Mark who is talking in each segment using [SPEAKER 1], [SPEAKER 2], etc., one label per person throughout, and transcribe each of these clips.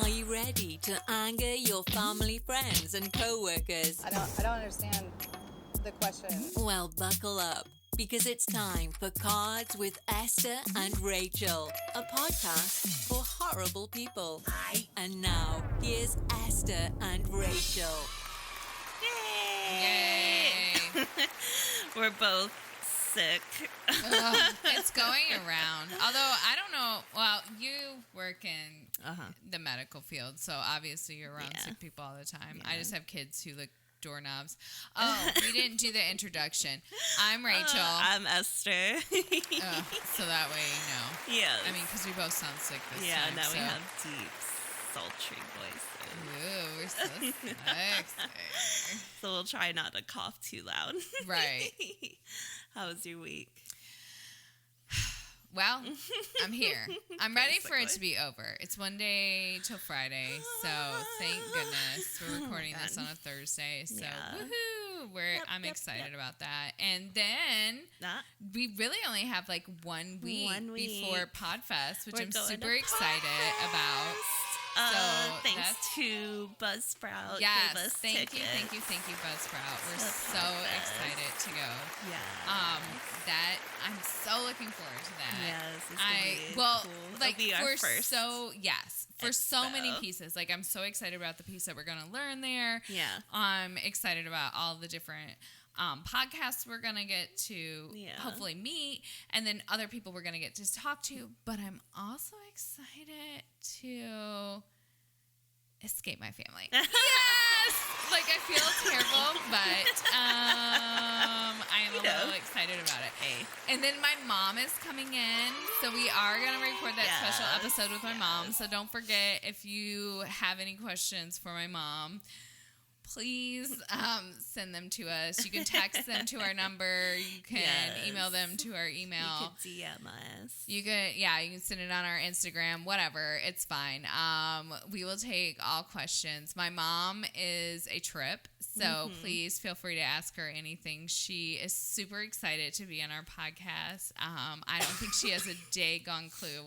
[SPEAKER 1] Are you ready to anger your family, friends, and co-workers?
[SPEAKER 2] I don't understand the question.
[SPEAKER 1] Well, buckle up, because it's time for Cards with Esther and Rachel, a podcast for horrible people. And now, here's Esther and Rachel.
[SPEAKER 3] Yay!
[SPEAKER 4] We're both sick.
[SPEAKER 3] It's going around. Although, I don't know. Well, you work in the medical field, so obviously you're around sick people all the time. Yeah. I just have kids who lick doorknobs. Oh, we didn't do the introduction. I'm Rachel.
[SPEAKER 4] I'm Esther.
[SPEAKER 3] So that way you know.
[SPEAKER 4] Yeah.
[SPEAKER 3] I mean, because we both sound sick this time.
[SPEAKER 4] Yeah, now we have deep, sultry voices.
[SPEAKER 3] Ooh, we're so sexy.
[SPEAKER 4] So we'll try not to cough too loud.
[SPEAKER 3] Right.
[SPEAKER 4] How was your week?
[SPEAKER 3] Well, I'm here. I'm ready for it to be over. It's one day till Friday, so thank goodness. We're recording this on a Thursday, so woohoo! I'm excited about that. And then we really only have like 1 week before Podfest, which I'm super excited about.
[SPEAKER 4] Thanks to Buzzsprout.
[SPEAKER 3] Yes, thank you, Buzzsprout. We're so excited to go.
[SPEAKER 4] Yeah.
[SPEAKER 3] I'm so looking forward to that.
[SPEAKER 4] Yes, it's cool.
[SPEAKER 3] Like
[SPEAKER 4] It'll be our first
[SPEAKER 3] for so many pieces. Like I'm so excited about the piece that we're going to learn there.
[SPEAKER 4] Yeah.
[SPEAKER 3] I'm excited about all the different podcasts we're going to get to hopefully meet, and then other people we're going to get to talk to. But I'm also excited to escape my family. Yes! Like, I feel terrible, but I am a little excited about it.
[SPEAKER 4] Hey.
[SPEAKER 3] And then my mom is coming in, so we are going to record that special episode with my mom. So don't forget, if you have any questions for my mom, please send them to us. You can text them to our number. You can email them to our email.
[SPEAKER 4] You can DM us.
[SPEAKER 3] You can send it on our Instagram, whatever. It's fine. We will take all questions. My mom is a trip, so please feel free to ask her anything. She is super excited to be on our podcast. I don't think she has a daggone clue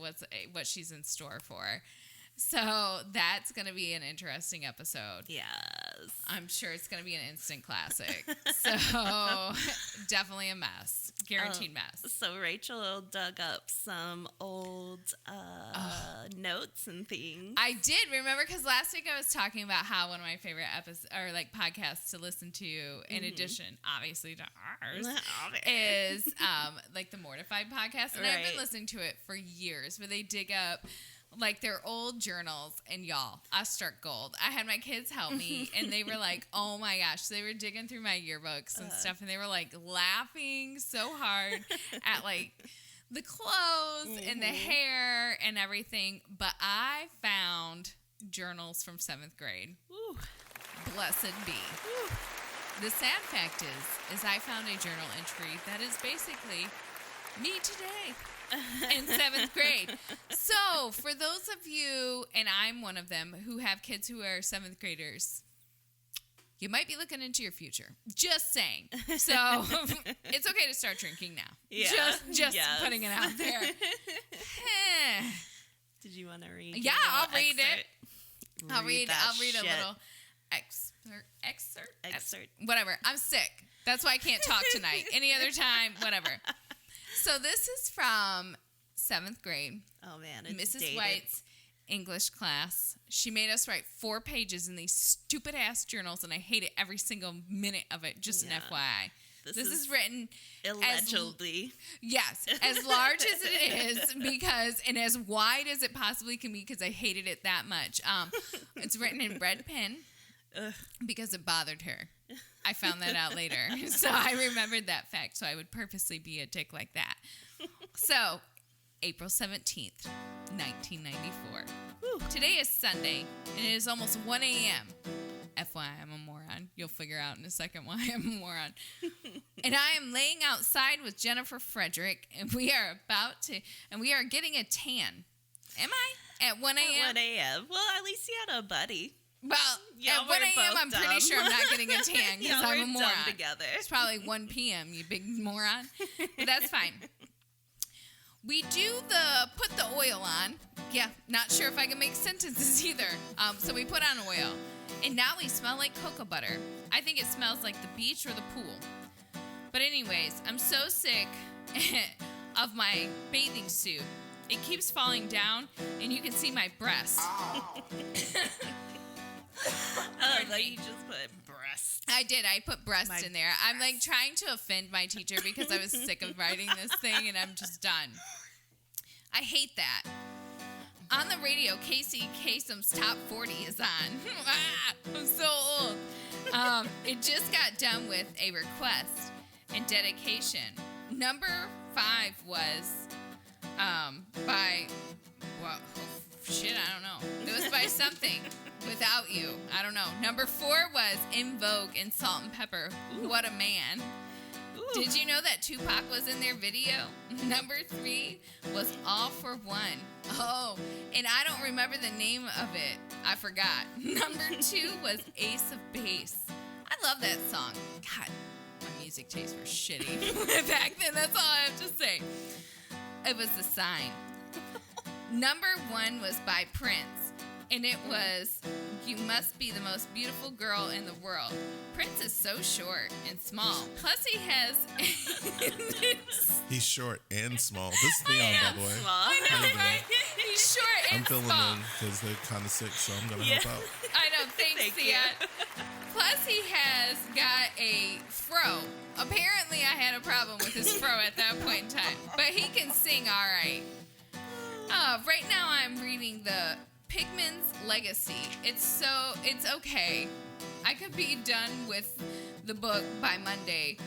[SPEAKER 3] what she's in store for. So that's going to be an interesting episode.
[SPEAKER 4] Yes.
[SPEAKER 3] I'm sure it's going to be an instant classic. So definitely a mess. Guaranteed mess.
[SPEAKER 4] So Rachel dug up some old notes and things.
[SPEAKER 3] I did. Remember, because last week I was talking about how one of my favorite episodes or like podcasts to listen to, in addition, obviously, to ours, is like the Mortified podcast. And I've been listening to it for years, where they dig up like their old journals, and y'all, I struck gold. I had my kids help me, and they were like, oh my gosh, they were digging through my yearbooks and stuff, and they were like laughing so hard at like the clothes and the hair and everything. But I found journals from 7th grade.
[SPEAKER 4] Ooh.
[SPEAKER 3] Blessed be.
[SPEAKER 4] Ooh.
[SPEAKER 3] The sad fact is I found a journal entry that is basically me today. In 7th grade. So, for those of you, and I'm one of them, who have kids who are 7th graders, you might be looking into your future. Just saying. So, it's okay to start drinking now.
[SPEAKER 4] Yeah.
[SPEAKER 3] Just putting it out there.
[SPEAKER 4] Did you want to read?
[SPEAKER 3] Yeah, I'll read it. I'll read
[SPEAKER 4] shit.
[SPEAKER 3] a little excerpt. Whatever. I'm sick. That's why I can't talk tonight. Any other time, whatever. So this is from 7th grade.
[SPEAKER 4] Oh, man. It's
[SPEAKER 3] Mrs.
[SPEAKER 4] dated.
[SPEAKER 3] White's English class. She made us write 4 pages in these stupid-ass journals, and I hate it every single minute of it, just an FYI. This is written
[SPEAKER 4] illegibly.
[SPEAKER 3] Yes, as large as it is, and as wide as it possibly can be, because I hated it that much. It's written in red pen. Because it bothered her. I found that out later. So I remembered that fact, so I would purposely be a dick like that. So, April 17th, 1994. Whew. Today is Sunday, and it is almost 1 a.m. FYI, I'm a moron. You'll figure out in a second why I'm a moron. And I am laying outside with Jennifer Frederick, and we are getting a tan. Am I? At 1 a.m.?
[SPEAKER 4] At 1 a.m. Well, at least you had a buddy.
[SPEAKER 3] Well, at 1 a.m., I'm pretty sure I'm not getting a tan because I'm a moron.
[SPEAKER 4] Together.
[SPEAKER 3] It's probably 1 p.m., you big moron. But that's fine. we do put the oil on. Yeah, not sure if I can make sentences either. So we put on oil. And now we smell like cocoa butter. I think it smells like the beach or the pool. But anyways, I'm so sick of my bathing suit. It keeps falling down, and you can see my breast.
[SPEAKER 4] You just put breast.
[SPEAKER 3] I did. I put breast in there. I'm like trying to offend my teacher because I was sick of writing this thing, and I'm just done. I hate that. On the radio, Casey Kasem's Top 40 is on. I'm so old. It just got done with a request and dedication. Number 5 was by, well, shit, I don't know. It was by something. Without You. I don't know. Number 4 was In Vogue and Salt and Pepper. Ooh. What a Man. Ooh. Did you know that Tupac was in their video? Number 3 was All for One. Oh, and I don't remember the name of it. I forgot. Number 2 was Ace of Base. I love that song. God, my music tastes were shitty back then. That's all I have to say. It was The Sign. Number 1 was by Prince. And it was, You Must Be the Most Beautiful Girl in the World. Prince is so short and small. Plus he has...
[SPEAKER 5] He's short and small. This is Leon, by the way.
[SPEAKER 4] Small.
[SPEAKER 3] I know, right? He's short and
[SPEAKER 5] I'm filling
[SPEAKER 3] small.
[SPEAKER 5] in because they're kind of sick, so I'm going to help out.
[SPEAKER 3] I know. Thanks, Thea. Plus he has got a fro. Apparently I had a problem with his fro at that point in time. But he can sing all right. Right now I'm reading the... Pigman's Legacy. It's okay. I could be done with the book by Monday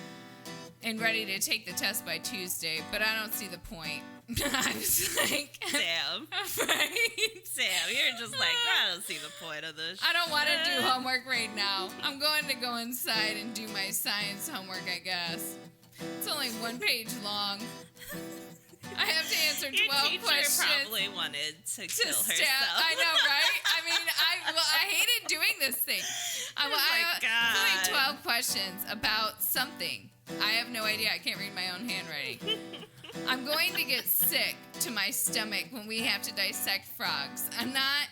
[SPEAKER 3] and ready to take the test by Tuesday, but I don't see the point. I was like,
[SPEAKER 4] Sam.
[SPEAKER 3] Right?
[SPEAKER 4] Sam, you're just like, I don't see the point of this.
[SPEAKER 3] I don't want to do homework right now. I'm going to go inside and do my science homework, I guess. It's only 1 page long. I have to answer 12
[SPEAKER 4] Your teacher
[SPEAKER 3] questions.
[SPEAKER 4] probably wanted to kill herself.
[SPEAKER 3] I know, right? I mean, I hated doing this thing.
[SPEAKER 4] Oh my God.
[SPEAKER 3] Doing 12 questions about something. I have no idea. I can't read my own handwriting. I'm going to get sick to my stomach when we have to dissect frogs. I'm not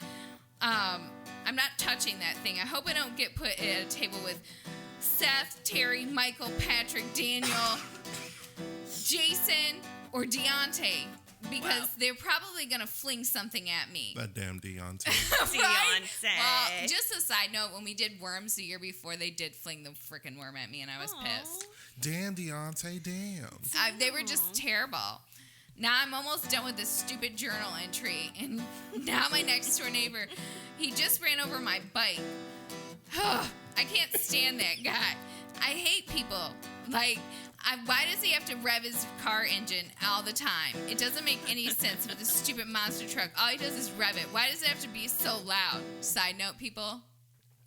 [SPEAKER 3] touching that thing. I hope I don't get put at a table with Seth, Terry, Michael, Patrick, Daniel, Jason, or Deontay, because they're probably going to fling something at me.
[SPEAKER 5] That damn Deontay.
[SPEAKER 3] Right? Well, just a side note, when we did worms the year before, they did fling the freaking worm at me, and I was pissed.
[SPEAKER 5] Damn, Deontay, damn.
[SPEAKER 3] They were just terrible. Now I'm almost done with this stupid journal entry, and now my next door neighbor, he just ran over my bike. I can't stand that guy. I hate people. Like... why does he have to rev his car engine all the time? It doesn't make any sense with this stupid monster truck. All he does is rev it. Why does it have to be so loud? Side note, people,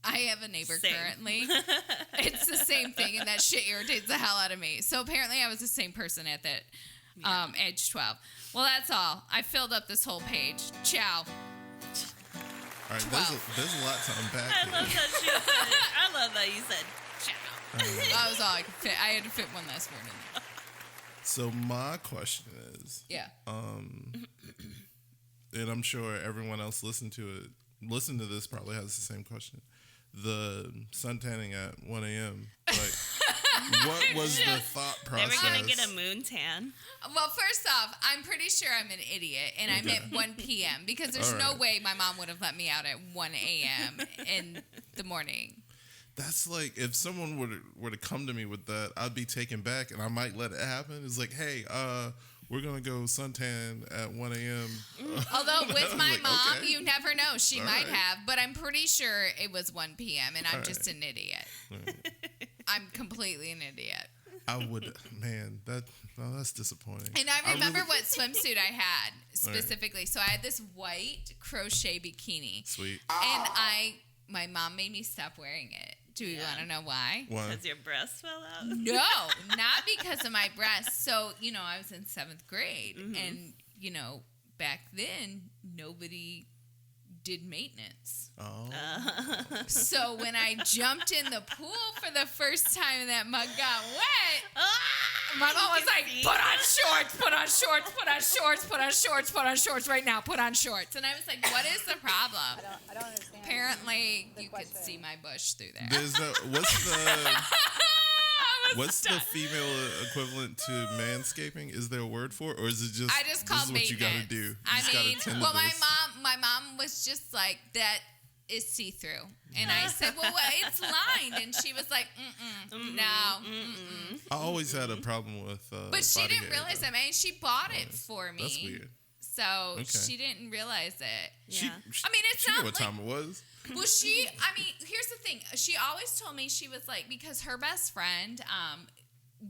[SPEAKER 3] I have a neighbor currently. It's the same thing, and that shit irritates the hell out of me. So apparently I was the same person at that age 12. Well, that's all. I filled up this whole page. Ciao.
[SPEAKER 5] All right, there's a lot to unpack here.
[SPEAKER 4] I love that you said ciao.
[SPEAKER 3] That was all I could fit. I had to fit one last word in there.
[SPEAKER 5] So my question is, and I'm sure everyone else listen to this probably has the same question. The suntanning at 1 a.m. Like, what was the thought process?
[SPEAKER 4] They were going to get a moon tan.
[SPEAKER 3] Well, first off, I'm pretty sure I'm an idiot, and I meant 1 p.m. because there's no way my mom would have let me out at 1 a.m. in the morning.
[SPEAKER 5] That's like, if someone were to come to me with that, I'd be taken back, and I might let it happen. It's like, hey, we're going to go suntan at 1 a.m.
[SPEAKER 3] Although with my mom, you never know. She might have, but I'm pretty sure it was 1 p.m., and I'm just an idiot. I'm completely an idiot.
[SPEAKER 5] I would, man, that's disappointing.
[SPEAKER 3] And I remember what swimsuit I had specifically. So I had this white crochet bikini.
[SPEAKER 5] Sweet.
[SPEAKER 3] And my mom made me stop wearing it. Do you want to know why?
[SPEAKER 4] Because your breasts fell out?
[SPEAKER 3] No, not because of my breasts. So, I was in 7th grade. Mm-hmm. And, back then, nobody did maintenance.
[SPEAKER 5] Oh.
[SPEAKER 3] So when I jumped in the pool for the first time and that mug got wet, my mom was like, put on shorts, put on shorts, put on shorts, put on shorts, put on shorts right now, put on shorts. And I was like, what is the problem?
[SPEAKER 2] I don't understand.
[SPEAKER 3] Apparently,
[SPEAKER 2] the
[SPEAKER 3] you
[SPEAKER 2] question.
[SPEAKER 3] could see my bush through there.
[SPEAKER 5] There's what's the female equivalent to manscaping? Is there a word for it, or is it just
[SPEAKER 3] I just called
[SPEAKER 5] this is what
[SPEAKER 3] maintenance.
[SPEAKER 5] you gotta do? You
[SPEAKER 3] I
[SPEAKER 5] just gotta
[SPEAKER 3] mean,
[SPEAKER 5] tend to
[SPEAKER 3] well,
[SPEAKER 5] this.
[SPEAKER 3] my mom was just like, that is see-through. And I said, well, it's lined. And she was like, no.
[SPEAKER 5] I always had a problem with
[SPEAKER 3] But she
[SPEAKER 5] body
[SPEAKER 3] didn't
[SPEAKER 5] hair,
[SPEAKER 3] realize
[SPEAKER 5] though.
[SPEAKER 3] that. I mean, she bought it for me.
[SPEAKER 5] That's weird.
[SPEAKER 3] So
[SPEAKER 5] Okay.
[SPEAKER 3] she didn't realize it.
[SPEAKER 5] She,
[SPEAKER 4] Yeah.
[SPEAKER 3] I mean, it's
[SPEAKER 5] she
[SPEAKER 3] not
[SPEAKER 5] knew what
[SPEAKER 3] like-
[SPEAKER 5] time it was.
[SPEAKER 3] Well, here's the thing. She always told me, she was like, because her best friend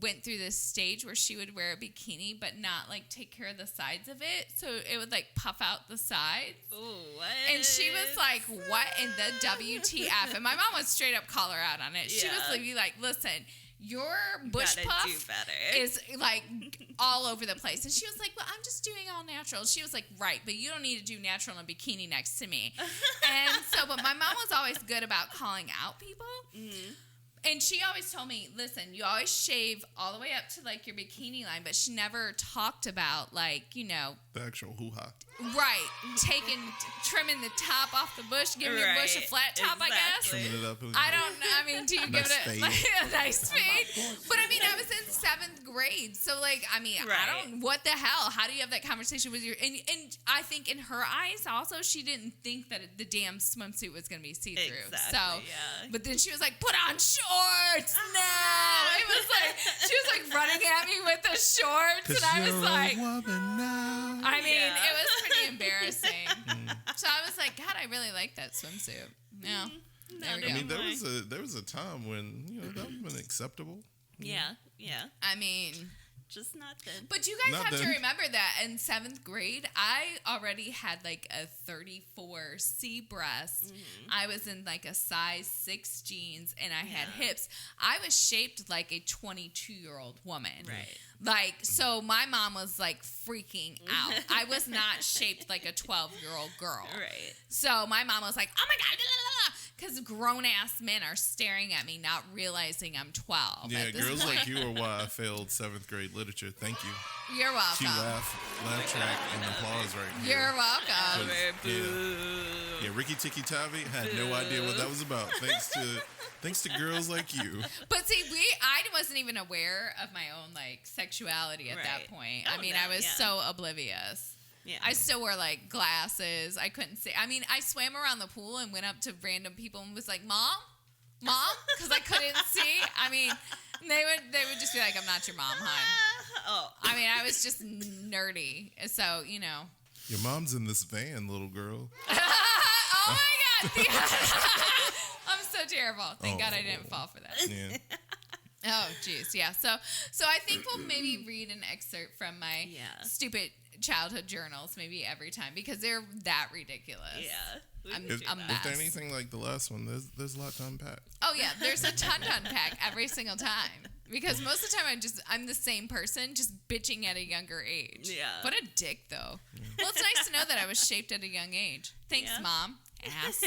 [SPEAKER 3] went through this stage where she would wear a bikini but not like take care of the sides of it. So it would like puff out the sides.
[SPEAKER 4] Ooh, what?
[SPEAKER 3] And she was like, what in the WTF? And my mom would straight up call her out on it. She was
[SPEAKER 4] Yeah.
[SPEAKER 3] like, listen, your bush
[SPEAKER 4] Gotta
[SPEAKER 3] puff
[SPEAKER 4] do better.
[SPEAKER 3] is like all over the place. And she was like, well, I'm just doing all natural. She was like, right, but you don't need to do natural in a bikini next to me. And so, but my mom was always good about calling out people.
[SPEAKER 4] Mm-hmm.
[SPEAKER 3] And she always told me, listen, you always shave all the way up to like your bikini line, but she never talked about like, you know,
[SPEAKER 5] The actual hoo-ha.
[SPEAKER 3] right, trimming the top off the bush, giving your bush a
[SPEAKER 4] Right,
[SPEAKER 3] flat top, I guess.
[SPEAKER 4] exactly.
[SPEAKER 5] Trimming it up.
[SPEAKER 3] I don't know. I mean, do you
[SPEAKER 5] Nice
[SPEAKER 3] give it
[SPEAKER 5] fade.
[SPEAKER 3] like a nice fade? But I mean, I was in 7th grade. So, like, I mean, I
[SPEAKER 4] Right.
[SPEAKER 3] don't, what the hell? How do you have that conversation with your, and I think in her eyes also, she didn't think that the damn swimsuit was going to be see-through.
[SPEAKER 4] Exactly,
[SPEAKER 3] so,
[SPEAKER 4] yeah.
[SPEAKER 3] but then she was like, put on shorts. No. It was like, she was like running at me with the shorts. And I was like,
[SPEAKER 5] woman now.
[SPEAKER 3] I mean,
[SPEAKER 4] Yeah.
[SPEAKER 3] it was pretty embarrassing. So I was like, God, I really like that swimsuit. Yeah. There we go.
[SPEAKER 5] I mean, there was a time when that would have been acceptable.
[SPEAKER 4] Yeah, yeah.
[SPEAKER 3] I mean,
[SPEAKER 4] Just not then.
[SPEAKER 3] but you guys
[SPEAKER 5] Not
[SPEAKER 3] have to
[SPEAKER 5] then.
[SPEAKER 3] remember that in 7th grade, I already had like a 34C breast. I was in like a size 6 jeans and I had hips. I was shaped like a 22-year-old woman.
[SPEAKER 4] Right.
[SPEAKER 3] Like, so my mom was like freaking out. I was not shaped like a 12-year-old girl.
[SPEAKER 4] Right.
[SPEAKER 3] So my mom was like, oh my God, because grown-ass men are staring at me, not realizing I'm 12.
[SPEAKER 5] Yeah,
[SPEAKER 3] at this
[SPEAKER 5] girls
[SPEAKER 3] point.
[SPEAKER 5] like you are why I failed 7th grade literature. Thank you.
[SPEAKER 3] You're
[SPEAKER 5] She
[SPEAKER 3] welcome.
[SPEAKER 5] laugh track and applause right here.
[SPEAKER 3] You're welcome.
[SPEAKER 5] Yeah, Ricky Tikki Tavi had no idea what that was about. Thanks to girls like you.
[SPEAKER 3] But see, I wasn't even aware of my own like sexuality at that
[SPEAKER 4] Right.
[SPEAKER 3] point.
[SPEAKER 4] Oh,
[SPEAKER 3] I mean,
[SPEAKER 4] no,
[SPEAKER 3] I was
[SPEAKER 4] yeah.
[SPEAKER 3] so oblivious.
[SPEAKER 4] Yeah.
[SPEAKER 3] I still wore like glasses. I couldn't see. I mean, I swam around the pool and went up to random people and was like, "Mom, because I couldn't see. I mean, they would just be like, "I'm not your mom, hon."
[SPEAKER 4] Oh.
[SPEAKER 3] I mean, I was just nerdy. So
[SPEAKER 5] Your mom's in this van, little girl.
[SPEAKER 3] oh my God, I'm so terrible. Thank
[SPEAKER 5] Oh.
[SPEAKER 3] God I didn't fall for that.
[SPEAKER 5] Yeah.
[SPEAKER 3] Oh, geez, yeah. So I think we'll maybe read an excerpt from my
[SPEAKER 4] Yeah.
[SPEAKER 3] stupid childhood journals maybe every time because they're that ridiculous.
[SPEAKER 4] Yeah. We
[SPEAKER 3] I'm-
[SPEAKER 4] can do
[SPEAKER 3] I'm
[SPEAKER 4] that.
[SPEAKER 3] mad.
[SPEAKER 5] If they're anything like the last one, there's a lot to unpack.
[SPEAKER 3] Oh yeah, there's a ton to unpack every single time because most of the time I'm the same person just bitching at a younger age.
[SPEAKER 4] Yeah.
[SPEAKER 3] What a dick though. Well, it's nice to know that I was shaped at a young age. Thanks,
[SPEAKER 4] Yeah.
[SPEAKER 3] Mom. Ass.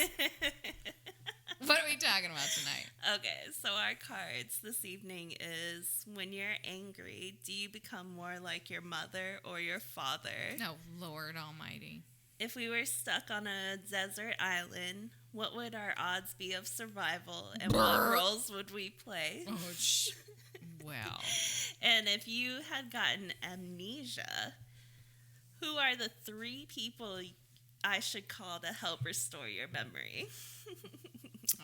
[SPEAKER 3] What are we talking about tonight?
[SPEAKER 4] Okay, so our cards this evening is when you're angry, do you become more like your mother or your father?
[SPEAKER 3] No, Lord Almighty.
[SPEAKER 4] If we were stuck on a desert island, what would our odds be of survival and what roles would we play?
[SPEAKER 3] Oh, well.
[SPEAKER 4] And if you had gotten amnesia, who are the 3 people I should call to help restore your memory?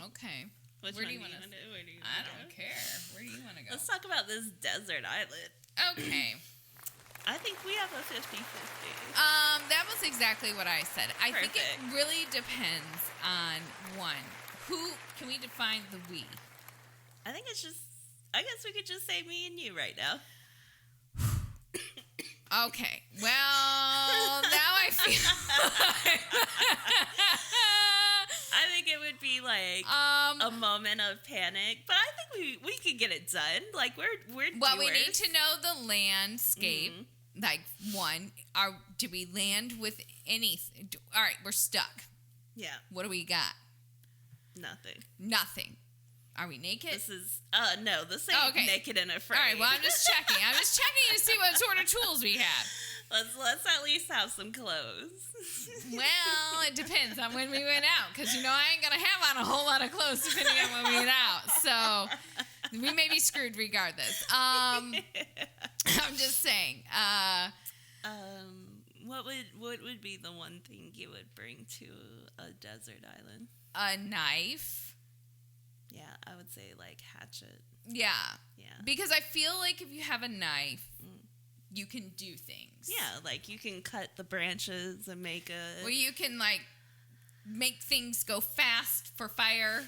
[SPEAKER 3] Okay.
[SPEAKER 4] Which
[SPEAKER 3] Where do
[SPEAKER 4] one
[SPEAKER 3] you want to?
[SPEAKER 4] Where do you
[SPEAKER 3] I
[SPEAKER 4] wanna
[SPEAKER 3] don't
[SPEAKER 4] go?
[SPEAKER 3] care. Where do you want to go?
[SPEAKER 4] Let's talk about this desert island.
[SPEAKER 3] Okay.
[SPEAKER 4] I think we have a 50-50.
[SPEAKER 3] That was exactly what I said. I think
[SPEAKER 4] Perfect.
[SPEAKER 3] it really depends on one. Who can we define the we?
[SPEAKER 4] I think it's just, I guess we could just say me and you right now.
[SPEAKER 3] Okay. Well, now I feel.
[SPEAKER 4] I think it would be like a moment of panic, but I think we could get it done. Like we're
[SPEAKER 3] Well, we
[SPEAKER 4] doers.
[SPEAKER 3] need to know the landscape. Like one, do we land with anything? All right, we're stuck.
[SPEAKER 4] Yeah.
[SPEAKER 3] What do we got? Nothing. Are we naked?
[SPEAKER 4] This is no. This ain't naked and afraid.
[SPEAKER 3] All right. Well, I'm just checking. To see what sort of tools we have.
[SPEAKER 4] Let's at least have some clothes.
[SPEAKER 3] Well, it depends on when we went out, because I ain't gonna have on a whole lot of clothes depending on when we went out. So we may be screwed regardless. I'm just saying.
[SPEAKER 4] What would be the one thing you would bring to a desert island?
[SPEAKER 3] A knife.
[SPEAKER 4] Yeah, I would say like hatchet.
[SPEAKER 3] Yeah.
[SPEAKER 4] Yeah.
[SPEAKER 3] Because I feel like if you have a knife, you can do things.
[SPEAKER 4] Yeah, like you can cut the branches and make a...
[SPEAKER 3] Well, you can like make things go fast for fire.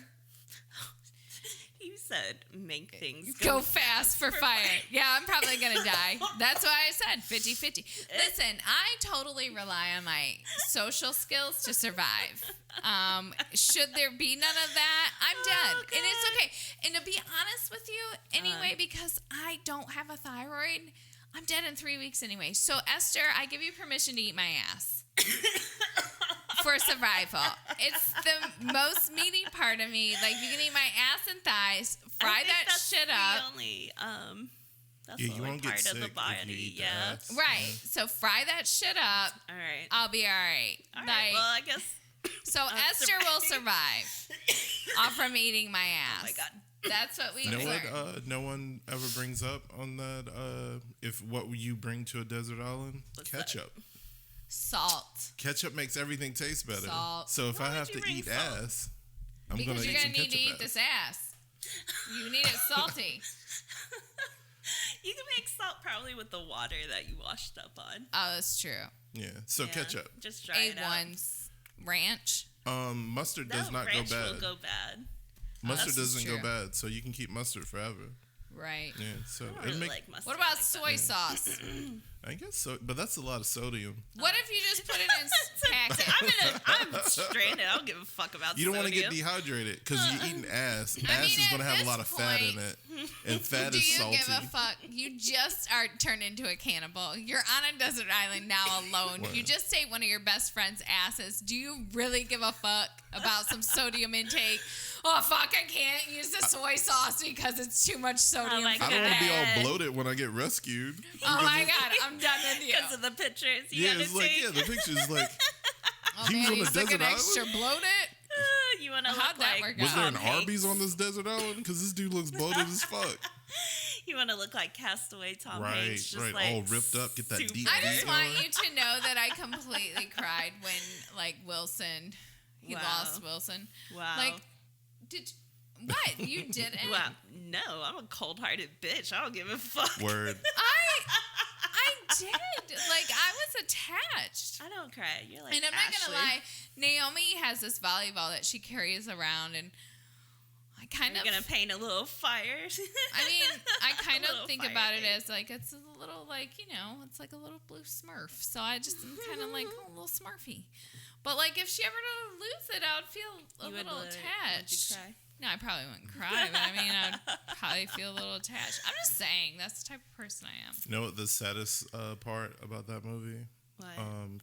[SPEAKER 4] You said make things
[SPEAKER 3] go fast for fire. Yeah, I'm probably going to die. That's why I said 50-50. Listen, I totally rely on my social skills to survive. Should there be none of that, I'm dead.
[SPEAKER 4] Okay.
[SPEAKER 3] And it's okay. And to be honest with you, anyway, because I don't have a thyroid, I'm dead in 3 weeks anyway. So, Esther, I give you permission to eat my ass. For survival. It's the most meaty part of me. Like, you can eat my ass and thighs, fry that shit up.
[SPEAKER 4] That's
[SPEAKER 5] you
[SPEAKER 4] the only
[SPEAKER 5] won't get
[SPEAKER 4] part
[SPEAKER 5] sick
[SPEAKER 4] of the
[SPEAKER 5] if you
[SPEAKER 4] body.
[SPEAKER 5] eat the
[SPEAKER 4] Yeah.
[SPEAKER 5] ass.
[SPEAKER 3] Right. So fry that shit up.
[SPEAKER 4] All right.
[SPEAKER 3] I'll be all right.
[SPEAKER 4] All right. Well, I guess.
[SPEAKER 3] So Esther will survive off from eating my ass.
[SPEAKER 4] Oh my God.
[SPEAKER 3] That's what we
[SPEAKER 5] You know
[SPEAKER 3] learned.
[SPEAKER 5] what? No one ever brings up on that. If what you bring to a desert island,
[SPEAKER 4] What's
[SPEAKER 5] ketchup.
[SPEAKER 3] Salt.
[SPEAKER 5] Ketchup makes everything taste better.
[SPEAKER 3] Salt.
[SPEAKER 5] So if
[SPEAKER 4] Why
[SPEAKER 5] I
[SPEAKER 4] would
[SPEAKER 5] have
[SPEAKER 4] you
[SPEAKER 5] to
[SPEAKER 4] bring
[SPEAKER 5] eat
[SPEAKER 4] salt?
[SPEAKER 5] ass, I'm
[SPEAKER 3] Because
[SPEAKER 5] gonna
[SPEAKER 3] you're
[SPEAKER 5] eat some
[SPEAKER 3] going to need to
[SPEAKER 5] ketchup
[SPEAKER 3] eat this ass. You need it salty.
[SPEAKER 4] You can make salt probably with the water that you washed up on.
[SPEAKER 3] Oh, that's true.
[SPEAKER 5] Yeah. So
[SPEAKER 4] Yeah,
[SPEAKER 5] ketchup.
[SPEAKER 4] Just dry it out.
[SPEAKER 3] A1's ranch.
[SPEAKER 5] Mustard does
[SPEAKER 4] No,
[SPEAKER 5] not go
[SPEAKER 4] ranch
[SPEAKER 5] bad.
[SPEAKER 4] will go bad.
[SPEAKER 5] Mustard
[SPEAKER 3] That's
[SPEAKER 5] doesn't
[SPEAKER 3] true.
[SPEAKER 5] go bad, so you can keep mustard forever.
[SPEAKER 3] Right.
[SPEAKER 5] Yeah. So
[SPEAKER 4] I don't
[SPEAKER 5] it
[SPEAKER 4] really
[SPEAKER 5] make.
[SPEAKER 4] like mustard.
[SPEAKER 3] What about
[SPEAKER 4] like
[SPEAKER 3] soy sauce?
[SPEAKER 5] I guess so, but that's a lot of sodium.
[SPEAKER 3] What if you just put it in
[SPEAKER 4] that.
[SPEAKER 3] packets?
[SPEAKER 4] I'm stranded. I don't give a fuck about
[SPEAKER 5] You don't want to get
[SPEAKER 4] sodium.
[SPEAKER 5] dehydrated because you're eating ass.
[SPEAKER 3] I
[SPEAKER 5] Ass
[SPEAKER 3] mean,
[SPEAKER 5] is going to
[SPEAKER 3] at
[SPEAKER 5] have a lot of
[SPEAKER 3] this
[SPEAKER 5] fat in
[SPEAKER 3] point,
[SPEAKER 5] it, and fat
[SPEAKER 3] Do
[SPEAKER 5] is
[SPEAKER 3] you
[SPEAKER 5] salty.
[SPEAKER 3] give a fuck? You just are turned into a cannibal. You're on a desert island now alone.
[SPEAKER 5] What?
[SPEAKER 3] You just ate one of your best friend's asses. Do you really give a fuck about some sodium intake? Oh, fuck, I can't use the soy sauce because it's too much sodium.
[SPEAKER 4] Oh my
[SPEAKER 3] for
[SPEAKER 5] I don't want to be all
[SPEAKER 3] that.
[SPEAKER 5] bloated when I get rescued.
[SPEAKER 3] Oh my God, I'm done with you.
[SPEAKER 4] Because of the pictures you
[SPEAKER 5] Yeah,
[SPEAKER 4] had to
[SPEAKER 5] it's like
[SPEAKER 4] take.
[SPEAKER 5] the picture's like.
[SPEAKER 3] Oh
[SPEAKER 5] he was
[SPEAKER 3] man,
[SPEAKER 5] on a
[SPEAKER 3] he's looking
[SPEAKER 5] desert
[SPEAKER 3] extra
[SPEAKER 5] island?
[SPEAKER 3] bloated.
[SPEAKER 4] You want to
[SPEAKER 3] How'd
[SPEAKER 4] look
[SPEAKER 3] that
[SPEAKER 4] like
[SPEAKER 3] work
[SPEAKER 5] Was there an
[SPEAKER 4] Tom Hanks.
[SPEAKER 5] Arby's on this desert island? Because this dude looks bloated as fuck.
[SPEAKER 4] You want to look like Castaway Tom
[SPEAKER 5] Right,
[SPEAKER 4] Hanks, just
[SPEAKER 5] right,
[SPEAKER 4] like
[SPEAKER 5] all ripped up, get that
[SPEAKER 4] super-
[SPEAKER 5] deep
[SPEAKER 3] I just
[SPEAKER 5] deep
[SPEAKER 3] want
[SPEAKER 5] going.
[SPEAKER 3] you to know that I completely cried when like Wilson, he
[SPEAKER 4] Wow.
[SPEAKER 3] lost Wilson.
[SPEAKER 4] Wow.
[SPEAKER 3] Like, did what you didn't?
[SPEAKER 4] Wow. No, I'm a cold-hearted bitch. I don't give a fuck.
[SPEAKER 5] Word.
[SPEAKER 3] I did. Like, I was attached.
[SPEAKER 4] I don't cry. You're like
[SPEAKER 3] And I'm not
[SPEAKER 4] Ashley.
[SPEAKER 3] gonna lie, Naomi has this volleyball that she carries around, and I kind
[SPEAKER 4] You're
[SPEAKER 3] of
[SPEAKER 4] gonna paint a little fire.
[SPEAKER 3] I mean, I kind
[SPEAKER 4] A
[SPEAKER 3] of
[SPEAKER 4] little
[SPEAKER 3] think
[SPEAKER 4] fire
[SPEAKER 3] about it
[SPEAKER 4] thing.
[SPEAKER 3] as like it's a little like, it's like a little blue Smurf. So I just am kind of like a little Smurfy. But like if she ever to lose it, I would feel a
[SPEAKER 4] You would
[SPEAKER 3] little
[SPEAKER 4] would
[SPEAKER 3] attached.
[SPEAKER 4] you cry?
[SPEAKER 3] No, I probably wouldn't cry, but I mean, I'd probably feel a little attached. I'm just saying, that's the type of person I am.
[SPEAKER 5] You know what the saddest part about that movie,
[SPEAKER 4] What?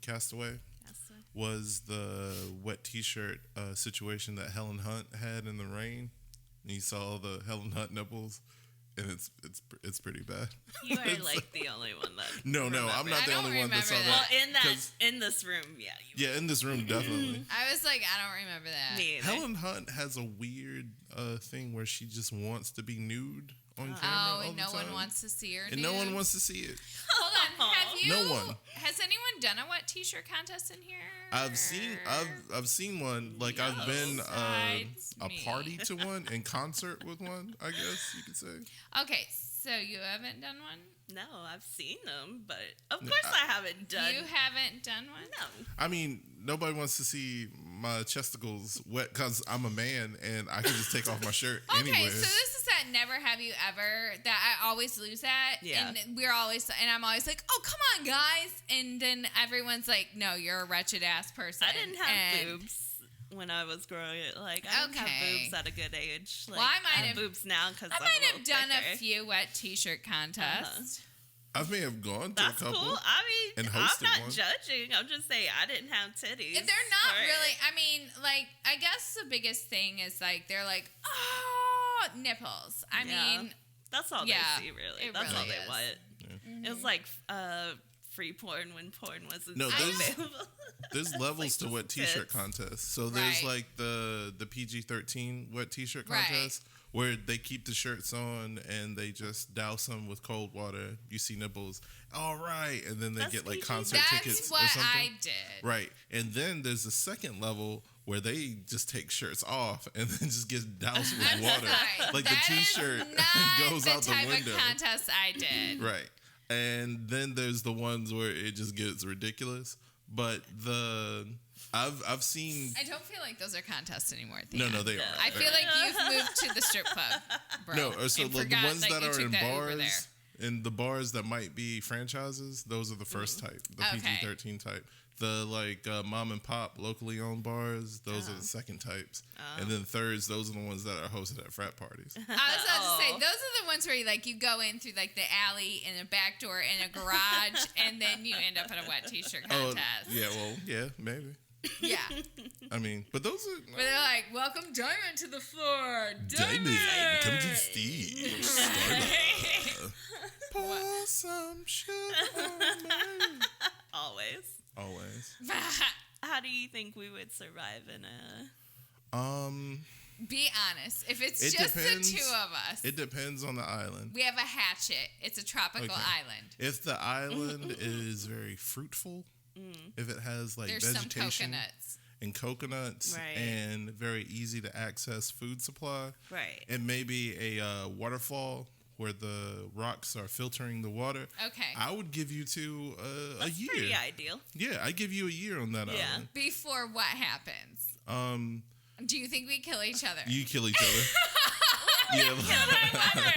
[SPEAKER 5] Castaway,
[SPEAKER 4] Castaway?
[SPEAKER 5] was the wet T-shirt situation that Helen Hunt had in the rain. And you saw the Helen Hunt nipples, and it's pretty bad.
[SPEAKER 4] You are like the only one that.
[SPEAKER 5] No, I'm not
[SPEAKER 3] I
[SPEAKER 5] the
[SPEAKER 3] don't
[SPEAKER 5] only one that saw
[SPEAKER 3] remember
[SPEAKER 5] that.
[SPEAKER 3] that.
[SPEAKER 4] Well,
[SPEAKER 5] 'Cause-
[SPEAKER 4] in this room, yeah. You
[SPEAKER 5] Yeah, in this room, definitely.
[SPEAKER 3] I was like, I don't remember that.
[SPEAKER 4] Me either.
[SPEAKER 5] Helen Hunt has a weird thing where she just wants to be nude on camera
[SPEAKER 3] Oh,
[SPEAKER 5] all
[SPEAKER 3] and
[SPEAKER 5] the
[SPEAKER 3] no
[SPEAKER 5] time.
[SPEAKER 3] one wants to see her.
[SPEAKER 5] And no one
[SPEAKER 3] nude.
[SPEAKER 5] wants to see it.
[SPEAKER 3] Hold on, have you?
[SPEAKER 5] No one.
[SPEAKER 3] Has anyone done a wet T-shirt contest in here?
[SPEAKER 5] I've seen one. Like I've
[SPEAKER 4] No.
[SPEAKER 5] been
[SPEAKER 3] Besides
[SPEAKER 5] a
[SPEAKER 3] me.
[SPEAKER 5] party to one, in concert with one. I guess you could say.
[SPEAKER 3] Okay, so you haven't done one?
[SPEAKER 4] No, I've seen them, but of course I haven't done.
[SPEAKER 3] You haven't done one?
[SPEAKER 4] No.
[SPEAKER 5] I mean, nobody wants to see my chesticles wet because I'm a man and I can just take off my shirt
[SPEAKER 3] Okay,
[SPEAKER 5] anyways.
[SPEAKER 3] so this is that never have you ever that I always lose at.
[SPEAKER 4] Yeah.
[SPEAKER 3] And I'm always like, oh, come on, guys. And then everyone's like, no, you're a wretched ass person.
[SPEAKER 4] I didn't have
[SPEAKER 3] And-
[SPEAKER 4] boobs when I was growing up. Like, I didn't
[SPEAKER 3] Okay.
[SPEAKER 4] have boobs at a good age. Like,
[SPEAKER 3] Well, I might
[SPEAKER 4] have
[SPEAKER 3] have-
[SPEAKER 4] boobs now because
[SPEAKER 3] I might have done a few wet T-shirt contests.
[SPEAKER 5] I may have gone to
[SPEAKER 4] That's
[SPEAKER 5] a couple.
[SPEAKER 4] cool. I mean,
[SPEAKER 5] and
[SPEAKER 4] I'm
[SPEAKER 5] hosted
[SPEAKER 4] not
[SPEAKER 5] one.
[SPEAKER 4] juding. I'm just saying I didn't have titties.
[SPEAKER 3] They're not
[SPEAKER 4] for it.
[SPEAKER 3] really. I mean, like, I guess the biggest thing is, like, they're like, oh, nipples. I mean,
[SPEAKER 4] that's all
[SPEAKER 3] yeah,
[SPEAKER 4] they see, really.
[SPEAKER 3] it
[SPEAKER 4] That's
[SPEAKER 3] really
[SPEAKER 4] all they
[SPEAKER 3] is.
[SPEAKER 4] want.
[SPEAKER 3] Mm-hmm.
[SPEAKER 4] It was like free porn when porn wasn't
[SPEAKER 5] No,
[SPEAKER 4] available.
[SPEAKER 5] There's levels
[SPEAKER 4] like
[SPEAKER 5] to
[SPEAKER 4] just
[SPEAKER 5] wet t-shirt
[SPEAKER 4] tits.
[SPEAKER 5] contests. So there's
[SPEAKER 3] Right.
[SPEAKER 5] like the PG-13 wet t-shirt
[SPEAKER 3] Right.
[SPEAKER 5] contest where they keep the shirts on and they just douse them with cold water. You see nipples. All right. And then they
[SPEAKER 4] That's
[SPEAKER 5] get like
[SPEAKER 4] PG.
[SPEAKER 5] concert tickets
[SPEAKER 3] That's what
[SPEAKER 5] or something.
[SPEAKER 3] I did.
[SPEAKER 5] Right. And then there's a second level where they just take shirts off and then just get doused with
[SPEAKER 3] I'm
[SPEAKER 5] water.
[SPEAKER 3] sorry.
[SPEAKER 5] Like
[SPEAKER 3] That
[SPEAKER 5] the
[SPEAKER 3] is
[SPEAKER 5] t-shirt
[SPEAKER 3] not
[SPEAKER 5] goes
[SPEAKER 3] the
[SPEAKER 5] out the
[SPEAKER 3] type
[SPEAKER 5] window.
[SPEAKER 3] of contest I did.
[SPEAKER 5] Right. And then there's the ones where it just gets ridiculous. But I've seen
[SPEAKER 3] I don't feel like those are contests anymore.
[SPEAKER 5] no, they are.
[SPEAKER 3] I feel like you've moved to the strip club, bro.
[SPEAKER 5] No, so
[SPEAKER 3] and
[SPEAKER 5] the
[SPEAKER 3] forgot,
[SPEAKER 5] ones
[SPEAKER 3] like,
[SPEAKER 5] that
[SPEAKER 3] you
[SPEAKER 5] are
[SPEAKER 3] took
[SPEAKER 5] in
[SPEAKER 3] that Uber there.
[SPEAKER 5] bars and the bars that might be franchises, those are the first type, the
[SPEAKER 3] Okay.
[SPEAKER 5] PG-13 type. The like mom and pop locally owned bars, those are the second types, and then thirds, those are the ones that are hosted at frat parties.
[SPEAKER 3] I was about to say, those are the ones where you go in through like the alley and a back door and a garage, and then you end up at a wet t-shirt contest.
[SPEAKER 5] Yeah, well, yeah, maybe.
[SPEAKER 3] Yeah.
[SPEAKER 5] I mean, but those are
[SPEAKER 3] But they're like, welcome Diamond to the floor.
[SPEAKER 5] Diamond, come to the stage. Starla. Pour some sugar on me.
[SPEAKER 4] Always.
[SPEAKER 5] Always.
[SPEAKER 4] How do you think we would survive in a...
[SPEAKER 3] Be honest. If it's
[SPEAKER 5] It
[SPEAKER 3] just
[SPEAKER 5] depends.
[SPEAKER 3] the two of us,
[SPEAKER 5] It depends on the island.
[SPEAKER 3] we have a hatchet. It's a tropical
[SPEAKER 5] Okay.
[SPEAKER 3] island.
[SPEAKER 5] If the island is very fruitful, if it has like
[SPEAKER 3] There's some
[SPEAKER 5] vegetation
[SPEAKER 3] coconuts.
[SPEAKER 5] and coconuts
[SPEAKER 4] Right.
[SPEAKER 5] and very easy to access food supply,
[SPEAKER 4] Right.
[SPEAKER 5] and maybe a waterfall where the rocks are filtering the water,
[SPEAKER 3] Okay.
[SPEAKER 5] I would give you two a
[SPEAKER 4] That's
[SPEAKER 5] year.
[SPEAKER 4] pretty ideal.
[SPEAKER 5] Yeah, I give you a year on that
[SPEAKER 4] Yeah.
[SPEAKER 5] island.
[SPEAKER 3] Before what happens? Do you think we kill each other?
[SPEAKER 5] You kill each other. Yeah,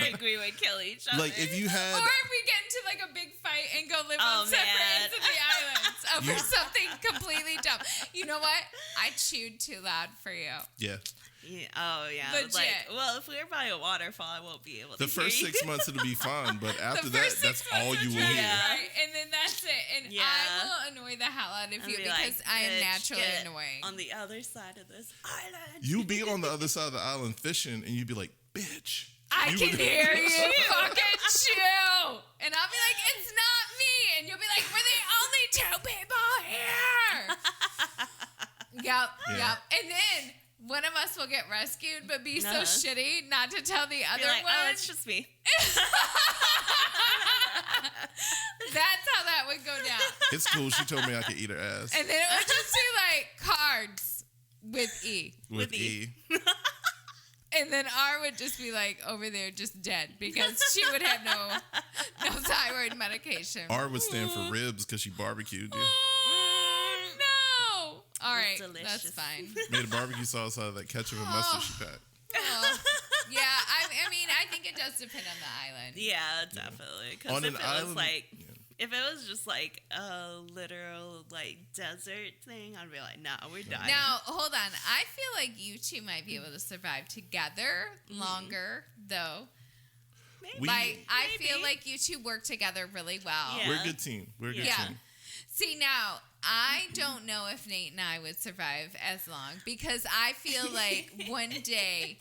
[SPEAKER 4] I agree with kill each other.
[SPEAKER 5] like if you had
[SPEAKER 3] Or if we get into like a big fight and go live
[SPEAKER 4] Oh,
[SPEAKER 3] on separate
[SPEAKER 4] man.
[SPEAKER 3] ends of the islands over something completely dumb. You know what? I chewed too loud for you.
[SPEAKER 5] yeah.
[SPEAKER 4] Yeah. Oh, yeah.
[SPEAKER 3] Legit.
[SPEAKER 4] Like, well, if we're by a waterfall, I won't be able to
[SPEAKER 5] The first
[SPEAKER 4] hear you.
[SPEAKER 5] 6 months it'll be fine, but after
[SPEAKER 3] The
[SPEAKER 5] that,
[SPEAKER 3] first
[SPEAKER 5] that's
[SPEAKER 3] 6 months
[SPEAKER 5] all you
[SPEAKER 3] is
[SPEAKER 5] will
[SPEAKER 3] right,
[SPEAKER 5] hear.
[SPEAKER 4] Yeah.
[SPEAKER 3] right? And then that's it. And
[SPEAKER 4] Yeah.
[SPEAKER 3] I will annoy the hell out of
[SPEAKER 4] And
[SPEAKER 3] you
[SPEAKER 4] be
[SPEAKER 3] because
[SPEAKER 4] like,
[SPEAKER 3] I am
[SPEAKER 4] "Bitch,
[SPEAKER 3] naturally
[SPEAKER 4] get
[SPEAKER 3] annoying.
[SPEAKER 4] on the other side of this island.
[SPEAKER 5] You'll be on the other side of the island fishing, and you'd be like, "Bitch."
[SPEAKER 3] I
[SPEAKER 5] You
[SPEAKER 3] can
[SPEAKER 5] would-
[SPEAKER 3] hear you fucking chew. And I'll be like, it's not me. And you'll be like, we're the only 2 people here. Yep.
[SPEAKER 5] Yeah.
[SPEAKER 3] And then one of us will get rescued, but be so
[SPEAKER 4] Uh-huh.
[SPEAKER 3] shitty not to tell the
[SPEAKER 4] Be
[SPEAKER 3] other
[SPEAKER 4] like,
[SPEAKER 3] one.
[SPEAKER 4] oh, it's just me.
[SPEAKER 3] That's how that would go down.
[SPEAKER 5] It's cool. She told me I could eat her ass
[SPEAKER 3] And then it would just be like cards with E.
[SPEAKER 5] with
[SPEAKER 4] with
[SPEAKER 5] E.
[SPEAKER 3] And then R would just be like over there just dead because she would have no thyroid medication.
[SPEAKER 5] R would stand for ribs because she barbecued you.
[SPEAKER 3] Oh, no. All right.
[SPEAKER 4] delicious.
[SPEAKER 3] That's fine.
[SPEAKER 5] Made a barbecue sauce out of that ketchup and mustard she packed.
[SPEAKER 3] Oh. Yeah, I mean, I think it does depend on the island.
[SPEAKER 4] Yeah, definitely. Because
[SPEAKER 5] On
[SPEAKER 4] if
[SPEAKER 5] an
[SPEAKER 4] it
[SPEAKER 5] island,
[SPEAKER 4] was like,
[SPEAKER 5] yeah.
[SPEAKER 4] if it was just like a literal like desert thing, I'd be like, nah, we're dying.
[SPEAKER 3] Now, hold on. I feel like you two might be able to survive together longer, though.
[SPEAKER 4] Maybe.
[SPEAKER 3] Like, I
[SPEAKER 4] Maybe.
[SPEAKER 3] feel like you two work together really well.
[SPEAKER 4] Yeah.
[SPEAKER 5] We're a good team. We're a good
[SPEAKER 3] Yeah.
[SPEAKER 5] team.
[SPEAKER 3] See, now, I don't know if Nate and I would survive as long because I feel like one day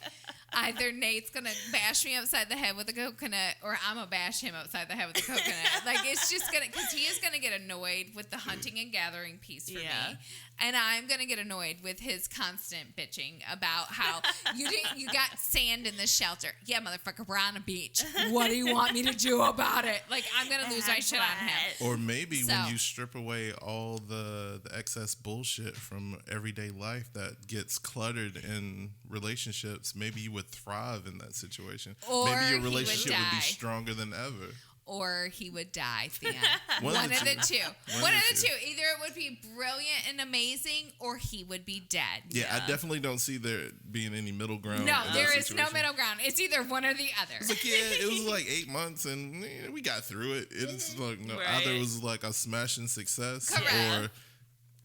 [SPEAKER 3] either Nate's going to bash me upside the head with a coconut or I'm going to bash him upside the head with a coconut. Like, it's just going to, because he is going to get annoyed with the hunting and gathering piece for
[SPEAKER 4] Yeah.
[SPEAKER 3] me. And I'm going to get annoyed with his constant bitching about how you got sand in the shelter. Yeah, motherfucker, we're on a beach. What do you want me to do about it? Like, I'm going to lose my shit on him.
[SPEAKER 5] Or maybe
[SPEAKER 3] So-
[SPEAKER 5] when you strip away all the excess bullshit from everyday life that gets cluttered in relationships, maybe you would thrive in that situation.
[SPEAKER 3] Or
[SPEAKER 5] maybe
[SPEAKER 3] he
[SPEAKER 5] your
[SPEAKER 3] would
[SPEAKER 5] relationship would be
[SPEAKER 3] die.
[SPEAKER 5] stronger than ever.
[SPEAKER 3] Or he would die at the end.
[SPEAKER 5] One
[SPEAKER 3] One
[SPEAKER 5] of the
[SPEAKER 3] of the
[SPEAKER 5] two.
[SPEAKER 3] two. One of the two. Either it would be brilliant and amazing, or he would be dead.
[SPEAKER 5] Yeah, I definitely don't see there being any middle ground.
[SPEAKER 3] No,
[SPEAKER 5] in that
[SPEAKER 3] there is no
[SPEAKER 5] situation.
[SPEAKER 3] middle ground. It's either one or the other.
[SPEAKER 5] It's like, yeah, it was like 8 months and we got through it. It's like, no,
[SPEAKER 4] Right.
[SPEAKER 5] either it was like a smashing success
[SPEAKER 3] Correct.
[SPEAKER 5] or,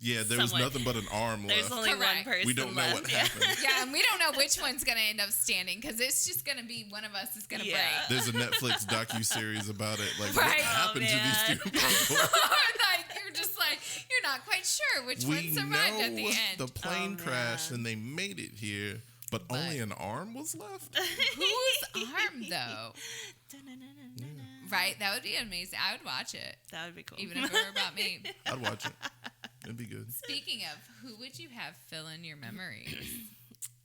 [SPEAKER 5] yeah, there was
[SPEAKER 4] Someone-
[SPEAKER 5] nothing but an arm
[SPEAKER 4] There's
[SPEAKER 5] left.
[SPEAKER 4] only
[SPEAKER 3] Correct.
[SPEAKER 4] one person
[SPEAKER 5] We don't know
[SPEAKER 4] left.
[SPEAKER 5] what
[SPEAKER 4] Yeah.
[SPEAKER 5] happened.
[SPEAKER 3] Yeah, and we don't know which one's going to end up standing because it's just going to be one of us is going to
[SPEAKER 4] Yeah.
[SPEAKER 3] break.
[SPEAKER 5] There's a Netflix docu-series about it. Like,
[SPEAKER 3] Right.
[SPEAKER 5] what happened to
[SPEAKER 4] Oh, man.
[SPEAKER 5] these two people?
[SPEAKER 3] Like, you're just like, like, you're not quite sure which
[SPEAKER 5] We
[SPEAKER 3] one survived
[SPEAKER 5] know
[SPEAKER 3] at the end.
[SPEAKER 5] the plane
[SPEAKER 4] Oh,
[SPEAKER 5] crashed
[SPEAKER 4] man.
[SPEAKER 5] and they made it here, but only an arm was left.
[SPEAKER 3] Whose arm, though?
[SPEAKER 4] Dun-dun-dun-dun-dun.
[SPEAKER 3] Right? That would be amazing. I would watch it,
[SPEAKER 4] That would be cool.
[SPEAKER 3] even if it were about me.
[SPEAKER 5] I'd watch it. It'd be good.
[SPEAKER 3] Speaking of, who would you have fill in your memories?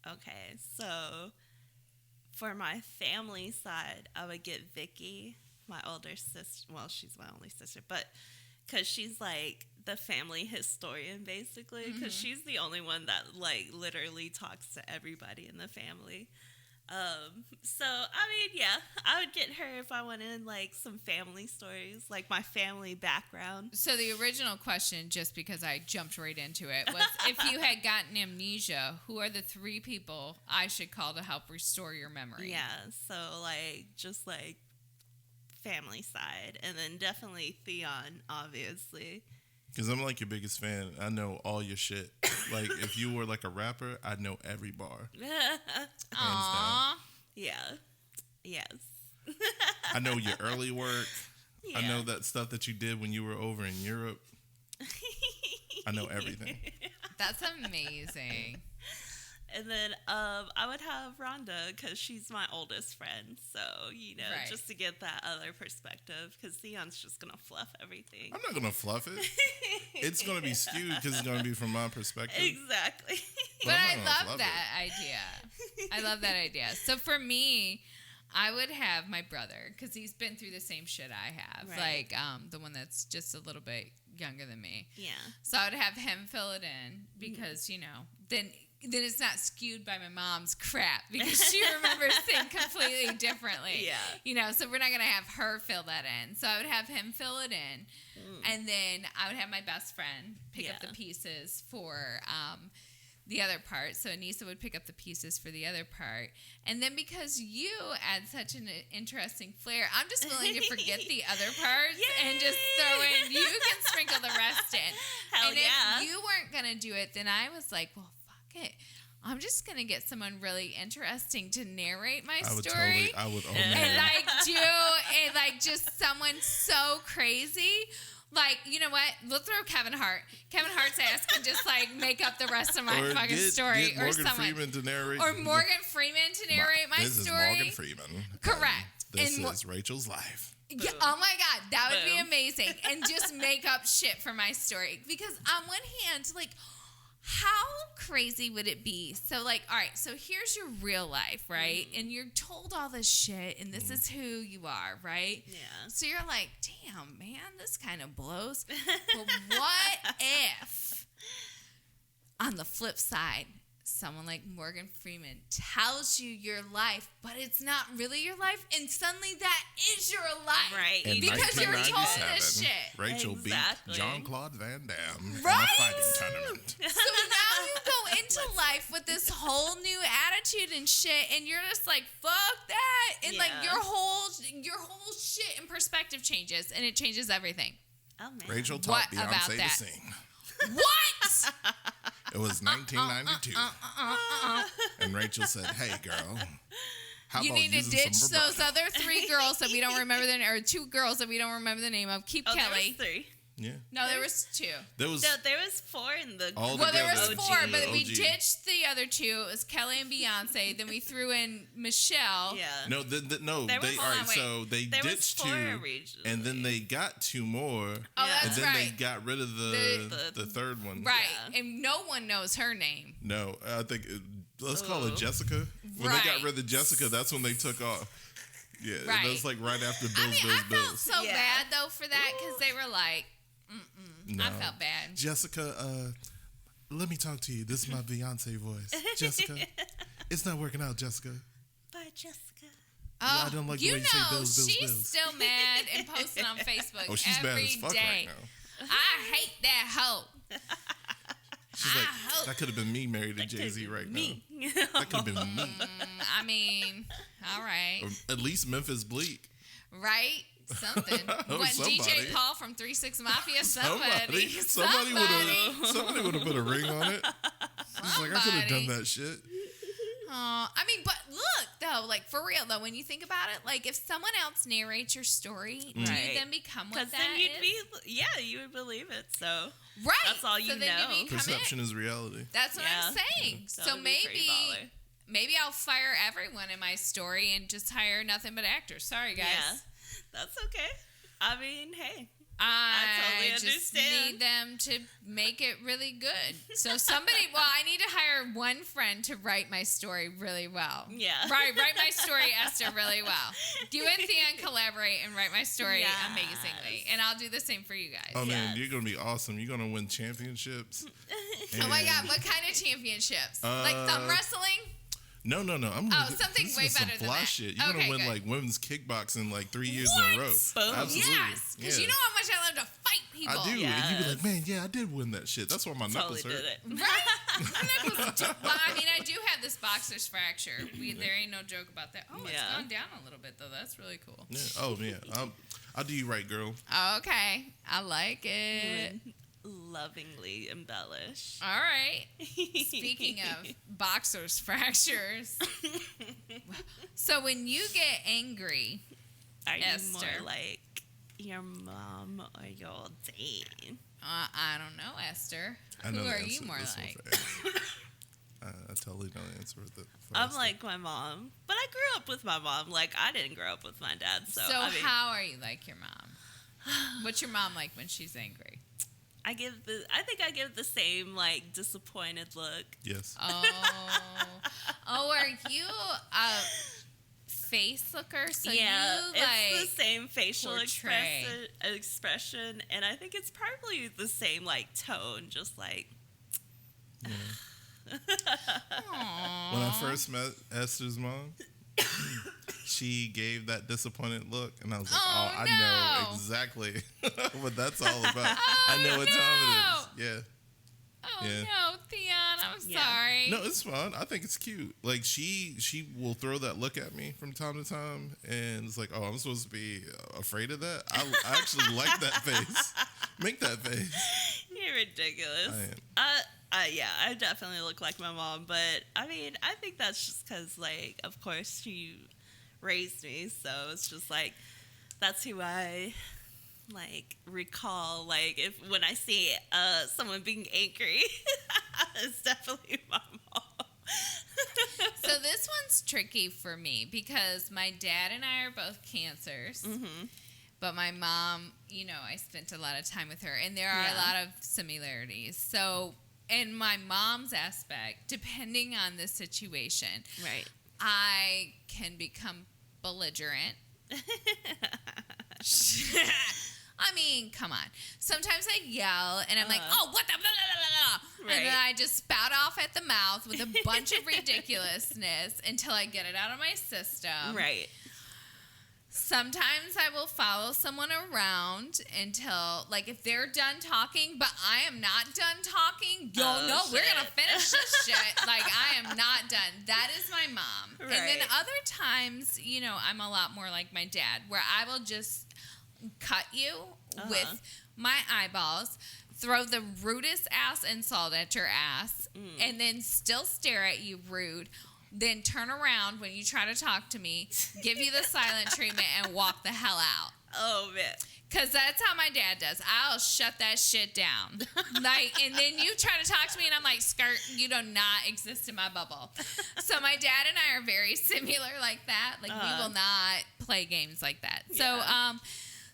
[SPEAKER 4] Okay, so for my family side, I would get Vicky, my older sister. Well, she's my only sister, but because she's like the family historian, basically, because she's the only one that like literally talks to everybody in the family. So I mean, yeah, I would get her if I wanted like some family stories, like my family background.
[SPEAKER 3] So the original question, just because I jumped right into it, was if you had gotten amnesia, who are the 3 people I should call to help restore your memory?
[SPEAKER 4] Yeah, so like just like family side, and then definitely Theon, obviously.
[SPEAKER 5] Because I'm like your biggest fan. I know all your shit. Like, if you were like a rapper, I'd know every bar.
[SPEAKER 3] Aww.
[SPEAKER 4] Yeah. Yes.
[SPEAKER 5] I know your early work. I
[SPEAKER 4] Yeah.
[SPEAKER 5] know that stuff that you did when you were over in Europe. I know everything.
[SPEAKER 3] That's amazing.
[SPEAKER 4] And then I would have Rhonda because she's my oldest friend. So, you know,
[SPEAKER 3] Right.
[SPEAKER 4] just to get that other perspective, because Theon's just going to fluff everything.
[SPEAKER 5] I'm not going to fluff it. It's going to be skewed because it's going to be from my perspective.
[SPEAKER 4] Exactly.
[SPEAKER 3] But
[SPEAKER 5] I'm
[SPEAKER 3] I
[SPEAKER 5] not gonna
[SPEAKER 3] love
[SPEAKER 5] love
[SPEAKER 3] that idea. I love that idea. So for me, I would have my brother because he's been through the same shit I have.
[SPEAKER 4] Right.
[SPEAKER 3] Like the one that's just a little bit younger than me.
[SPEAKER 4] Yeah.
[SPEAKER 3] So I would have him fill it in because, you know, then it's not skewed by my mom's crap because she remembers things completely differently.
[SPEAKER 4] Yeah.
[SPEAKER 3] You know, so we're not going to have her fill that in. So I would have him fill it in. And then I would have my best friend pick up
[SPEAKER 4] Yeah.
[SPEAKER 3] the pieces for the other part. So Anissa would pick up the pieces for the other part. And then because you add such an interesting flair, I'm just willing to forget the other parts and just throw in, you can sprinkle the rest in.
[SPEAKER 4] Hell
[SPEAKER 3] and
[SPEAKER 4] yeah.
[SPEAKER 3] if you weren't going to do it, then I was like, well, fuck it. I'm just going to get someone really interesting to narrate my
[SPEAKER 5] I would
[SPEAKER 3] story.
[SPEAKER 5] I would own
[SPEAKER 3] And
[SPEAKER 5] that.
[SPEAKER 3] like just someone so crazy. Like, you know what? We'll throw Kevin Hart. Kevin Hart's ass can just like make up the rest of my
[SPEAKER 5] Or
[SPEAKER 3] fucking
[SPEAKER 5] get
[SPEAKER 3] story,
[SPEAKER 5] Morgan
[SPEAKER 3] or someone,
[SPEAKER 5] Freeman to narrate.
[SPEAKER 3] or Morgan Freeman to narrate my
[SPEAKER 5] this
[SPEAKER 3] story.
[SPEAKER 5] is Morgan Freeman.
[SPEAKER 3] Correct.
[SPEAKER 5] This
[SPEAKER 3] And
[SPEAKER 5] is Rachel's life.
[SPEAKER 3] Yeah, oh my God, that would be
[SPEAKER 4] Boom.
[SPEAKER 3] amazing. And just make up shit for my story. Because on one hand, like, how crazy would it be? So, like, all right, so here's your real life, right? And you're told all this shit, and this is who you are, right?
[SPEAKER 4] Yeah.
[SPEAKER 3] So you're like, damn, man, this kind of blows. But what if, on the flip side, someone like Morgan Freeman tells you your life, but it's not really your life, and suddenly that is your life.
[SPEAKER 4] Right.
[SPEAKER 5] In
[SPEAKER 3] Because you're told
[SPEAKER 5] 1997,
[SPEAKER 3] this shit.
[SPEAKER 5] Rachel
[SPEAKER 4] Exactly.
[SPEAKER 5] beat Jean-Claude Van Damme in a
[SPEAKER 3] Right?
[SPEAKER 5] fighting tournament.
[SPEAKER 3] So now you go into life with this whole new attitude and shit, and you're just like, fuck that. And like
[SPEAKER 4] Yeah.
[SPEAKER 3] your whole shit and perspective changes, and it changes everything.
[SPEAKER 4] Oh, man.
[SPEAKER 5] Rachel
[SPEAKER 3] What
[SPEAKER 5] taught
[SPEAKER 3] about
[SPEAKER 5] Beyonce to
[SPEAKER 3] that?
[SPEAKER 5] sing.
[SPEAKER 3] What?
[SPEAKER 5] It was 1992. And Rachel said, hey, girl, how
[SPEAKER 3] You
[SPEAKER 5] about
[SPEAKER 3] need to
[SPEAKER 5] using
[SPEAKER 3] ditch
[SPEAKER 5] some
[SPEAKER 3] those
[SPEAKER 5] vibrato?
[SPEAKER 3] other 3 girls that we don't remember or 2 girls that we don't remember the name of. Keep
[SPEAKER 4] Oh, there
[SPEAKER 3] Kelly.
[SPEAKER 4] was 3.
[SPEAKER 5] Yeah.
[SPEAKER 3] No, there was 2.
[SPEAKER 5] There was
[SPEAKER 4] No, there was 4 in the
[SPEAKER 5] all
[SPEAKER 3] Well, there was
[SPEAKER 5] together.
[SPEAKER 3] 4, but we
[SPEAKER 5] OG.
[SPEAKER 3] ditched the other 2. It was Kelly and Beyonce. Then we threw in Michelle.
[SPEAKER 4] Yeah.
[SPEAKER 5] No, no.
[SPEAKER 4] There was-
[SPEAKER 5] They all
[SPEAKER 3] hold
[SPEAKER 5] right.
[SPEAKER 3] on, wait.
[SPEAKER 5] So they
[SPEAKER 4] There was
[SPEAKER 5] ditched
[SPEAKER 4] 4
[SPEAKER 5] 2,
[SPEAKER 4] originally.
[SPEAKER 5] and then they got 2 more,
[SPEAKER 3] Oh,
[SPEAKER 4] Yeah.
[SPEAKER 5] and
[SPEAKER 3] that's
[SPEAKER 5] then
[SPEAKER 3] right.
[SPEAKER 5] they got rid of the
[SPEAKER 4] The-
[SPEAKER 5] third one.
[SPEAKER 3] Right.
[SPEAKER 4] Yeah.
[SPEAKER 3] And no one knows her name.
[SPEAKER 5] No, I think let's call
[SPEAKER 4] Oh.
[SPEAKER 5] it Jessica. When they got
[SPEAKER 3] Right.
[SPEAKER 5] rid of Jessica, that's when they took off. Yeah,
[SPEAKER 3] Right.
[SPEAKER 5] that was like right after Bills,
[SPEAKER 3] I mean, I felt
[SPEAKER 5] Bills.
[SPEAKER 3] so
[SPEAKER 4] Yeah.
[SPEAKER 3] bad, though, for that because they were like,
[SPEAKER 5] No.
[SPEAKER 3] I felt bad.
[SPEAKER 5] Jessica, let me talk to you. This is my Beyonce voice. Jessica, it's not working out, Jessica.
[SPEAKER 4] Bye, Jessica.
[SPEAKER 3] Oh,
[SPEAKER 5] I don't like the
[SPEAKER 3] you
[SPEAKER 5] way you say
[SPEAKER 3] know,
[SPEAKER 5] Bills, Bills,
[SPEAKER 3] she's
[SPEAKER 5] Bills.
[SPEAKER 3] still mad and posting on Facebook
[SPEAKER 5] Oh, she's mad
[SPEAKER 3] every
[SPEAKER 5] as fuck
[SPEAKER 3] day.
[SPEAKER 5] right now.
[SPEAKER 3] I hate that hoe.
[SPEAKER 5] She's
[SPEAKER 3] I
[SPEAKER 5] like,
[SPEAKER 3] hope-
[SPEAKER 5] that could have been me married to Jay-Z right
[SPEAKER 4] Me.
[SPEAKER 5] now. That could have been me.
[SPEAKER 3] I mean, all right.
[SPEAKER 5] Or at least Memphis Bleak.
[SPEAKER 3] Right? Something.
[SPEAKER 5] Oh,
[SPEAKER 3] What,
[SPEAKER 5] somebody.
[SPEAKER 3] DJ Paul from 3 6 Mafia? Somebody.
[SPEAKER 5] Somebody would have put a ring on it. She's like, I could have done
[SPEAKER 3] Somebody.
[SPEAKER 5] that shit.
[SPEAKER 3] I mean, but look, though, like for real though, when you think about it, like if someone else narrates your story, do you then become what that
[SPEAKER 4] then you'd
[SPEAKER 3] is?
[SPEAKER 4] you would believe it. So
[SPEAKER 3] Right.
[SPEAKER 4] that's all you
[SPEAKER 3] so then
[SPEAKER 4] know.
[SPEAKER 3] You become
[SPEAKER 5] Perception
[SPEAKER 3] it.
[SPEAKER 5] is reality.
[SPEAKER 3] That's what I'm saying.
[SPEAKER 4] That
[SPEAKER 3] So
[SPEAKER 4] would be pretty baller.
[SPEAKER 3] maybe I'll fire everyone in my story and just hire nothing but actors. Sorry, guys.
[SPEAKER 4] Yeah, that's okay. I mean, hey.
[SPEAKER 3] I
[SPEAKER 4] totally
[SPEAKER 3] just
[SPEAKER 4] understand.
[SPEAKER 3] need them to make it really good. So I need to hire one friend to write my story really well.
[SPEAKER 4] Yeah.
[SPEAKER 3] Right, write my story, Esther, really well. You and Theon collaborate and write my story
[SPEAKER 4] Yes.
[SPEAKER 3] amazingly. And I'll do the same for you guys.
[SPEAKER 5] Oh man,
[SPEAKER 4] Yes.
[SPEAKER 5] you're gonna be awesome. You're gonna win championships.
[SPEAKER 3] Oh my God, what kind of championships? Like thumb wrestling?
[SPEAKER 5] No. I'm
[SPEAKER 3] something
[SPEAKER 5] this
[SPEAKER 3] way
[SPEAKER 5] is some
[SPEAKER 3] better than
[SPEAKER 5] fly
[SPEAKER 3] that.
[SPEAKER 5] shit. You're
[SPEAKER 3] Okay,
[SPEAKER 5] gonna win
[SPEAKER 3] good.
[SPEAKER 5] like women's kickboxing like 3 years
[SPEAKER 3] What?
[SPEAKER 5] in a row.
[SPEAKER 4] Boom.
[SPEAKER 5] Absolutely.
[SPEAKER 3] Yes, because
[SPEAKER 5] Yeah.
[SPEAKER 3] you know how much I love to fight people.
[SPEAKER 5] I do,
[SPEAKER 4] Yes.
[SPEAKER 5] and you'd be like, man, yeah, I did win that shit. That's why my
[SPEAKER 4] Totally
[SPEAKER 5] knuckles hurt.
[SPEAKER 4] did it.
[SPEAKER 3] Right? My knuckles well, I mean, I do have this boxer's fracture. There ain't no joke about that. Oh, it's
[SPEAKER 4] Yeah.
[SPEAKER 3] gone down a little bit, though. That's really cool.
[SPEAKER 5] Yeah. Oh yeah, I'll do you right, girl.
[SPEAKER 3] Okay. I like it.
[SPEAKER 4] Lovingly embellish.
[SPEAKER 3] All right. Speaking of boxer's fractures. So when you get angry,
[SPEAKER 4] Are you
[SPEAKER 3] Esther.
[SPEAKER 4] more like your mom or your dad?
[SPEAKER 3] I don't know, Esther.
[SPEAKER 5] I know
[SPEAKER 3] Who
[SPEAKER 5] the
[SPEAKER 3] are
[SPEAKER 5] answer
[SPEAKER 3] you
[SPEAKER 5] to
[SPEAKER 3] more
[SPEAKER 5] this one
[SPEAKER 3] like?
[SPEAKER 5] for Esther. I totally know the answer for
[SPEAKER 4] I'm
[SPEAKER 5] Esther.
[SPEAKER 4] like my mom, but I grew up with my mom. Like I didn't grow up with my dad, so I mean,
[SPEAKER 3] how are you like your mom? What's your mom like when she's angry?
[SPEAKER 4] I think I give the same like disappointed look.
[SPEAKER 5] Yes.
[SPEAKER 3] Are you a face looker? So
[SPEAKER 4] yeah,
[SPEAKER 3] you
[SPEAKER 4] it's the same facial
[SPEAKER 3] portray.
[SPEAKER 4] expression, and I think it's probably the same like tone, just like.
[SPEAKER 5] When I first met Esther's mom, she gave that disappointed look, and I was like, I know exactly what that's all about. I know what time it is. Yeah.
[SPEAKER 3] Oh
[SPEAKER 5] Yeah.
[SPEAKER 3] no, Theon, I'm
[SPEAKER 4] Yeah.
[SPEAKER 3] sorry.
[SPEAKER 5] No, it's fun. I think it's cute. Like she will throw that look at me from time to time, and it's like, oh, I'm supposed to be afraid of that. I actually like that face. Make that face.
[SPEAKER 4] You're ridiculous.
[SPEAKER 5] I am.
[SPEAKER 4] Yeah, I definitely look like my mom, but I mean, I think that's just because, like, of course, she raised me, so it's just like that's who I like recall. Like, when I see someone being angry, it's definitely my mom.
[SPEAKER 3] So this one's tricky for me because my dad and I are both cancers.
[SPEAKER 4] Mm-hmm.
[SPEAKER 3] But my mom, I spent a lot of time with her, and there are a
[SPEAKER 4] Yeah.
[SPEAKER 3] lot of similarities. So, in my mom's aspect, depending on the situation,
[SPEAKER 4] Right.
[SPEAKER 3] I can become belligerent. I mean, come on. Sometimes I yell, and I'm like, oh, what the blah, blah, blah, blah. And then
[SPEAKER 4] Right.
[SPEAKER 3] I just spout off at the mouth with a bunch of ridiculousness until I get it out of my system.
[SPEAKER 4] Right.
[SPEAKER 3] Sometimes I will follow someone around until, like, if they're done talking, but I am not done talking, no, we're going to finish this shit. Like, I am not done. That is my mom. And then
[SPEAKER 4] Right.
[SPEAKER 3] other times, I'm a lot more like my dad, where I will just cut you with my eyeballs, throw the rudest ass insult at your ass, and then still stare at you rude. Then turn around when you try to talk to me, give you the silent treatment, and walk the hell out.
[SPEAKER 4] Oh, man.
[SPEAKER 3] Because that's how my dad does. I'll shut that shit down. And then you try to talk to me, and I'm like, skirt, you do not exist in my bubble. So my dad and I are very similar like that. Like, we will not play games like that.
[SPEAKER 4] Yeah.
[SPEAKER 3] So,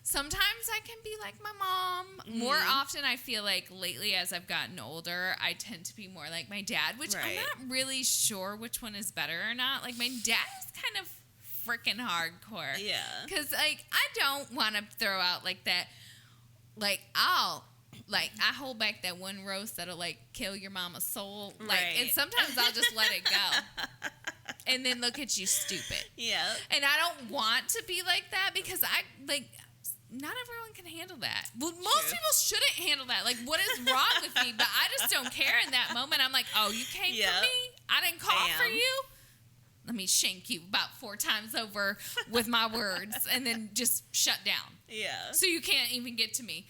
[SPEAKER 3] sometimes I can be like my mom. More often, I feel like lately as I've gotten older, I tend to be more like my dad, which
[SPEAKER 4] Right.
[SPEAKER 3] I'm not really sure which one is better or not. Like, my dad is kind of freaking hardcore.
[SPEAKER 4] Yeah.
[SPEAKER 3] Because, like, I don't want to throw out, like, that, like, I hold back that one roast that'll, like, kill your mama's soul. Like,
[SPEAKER 4] Right.
[SPEAKER 3] and sometimes I'll just let it go. And then look at you stupid.
[SPEAKER 4] Yeah.
[SPEAKER 3] And I don't want to be like that because not everyone can handle that. Well, most people shouldn't handle that. Like, what is wrong with me? But I just don't care in that moment. I'm like, oh, you came for me? I didn't call for you? Let me shank you about 4 times over with my words and then just shut down.
[SPEAKER 4] Yeah.
[SPEAKER 3] So you can't even get to me.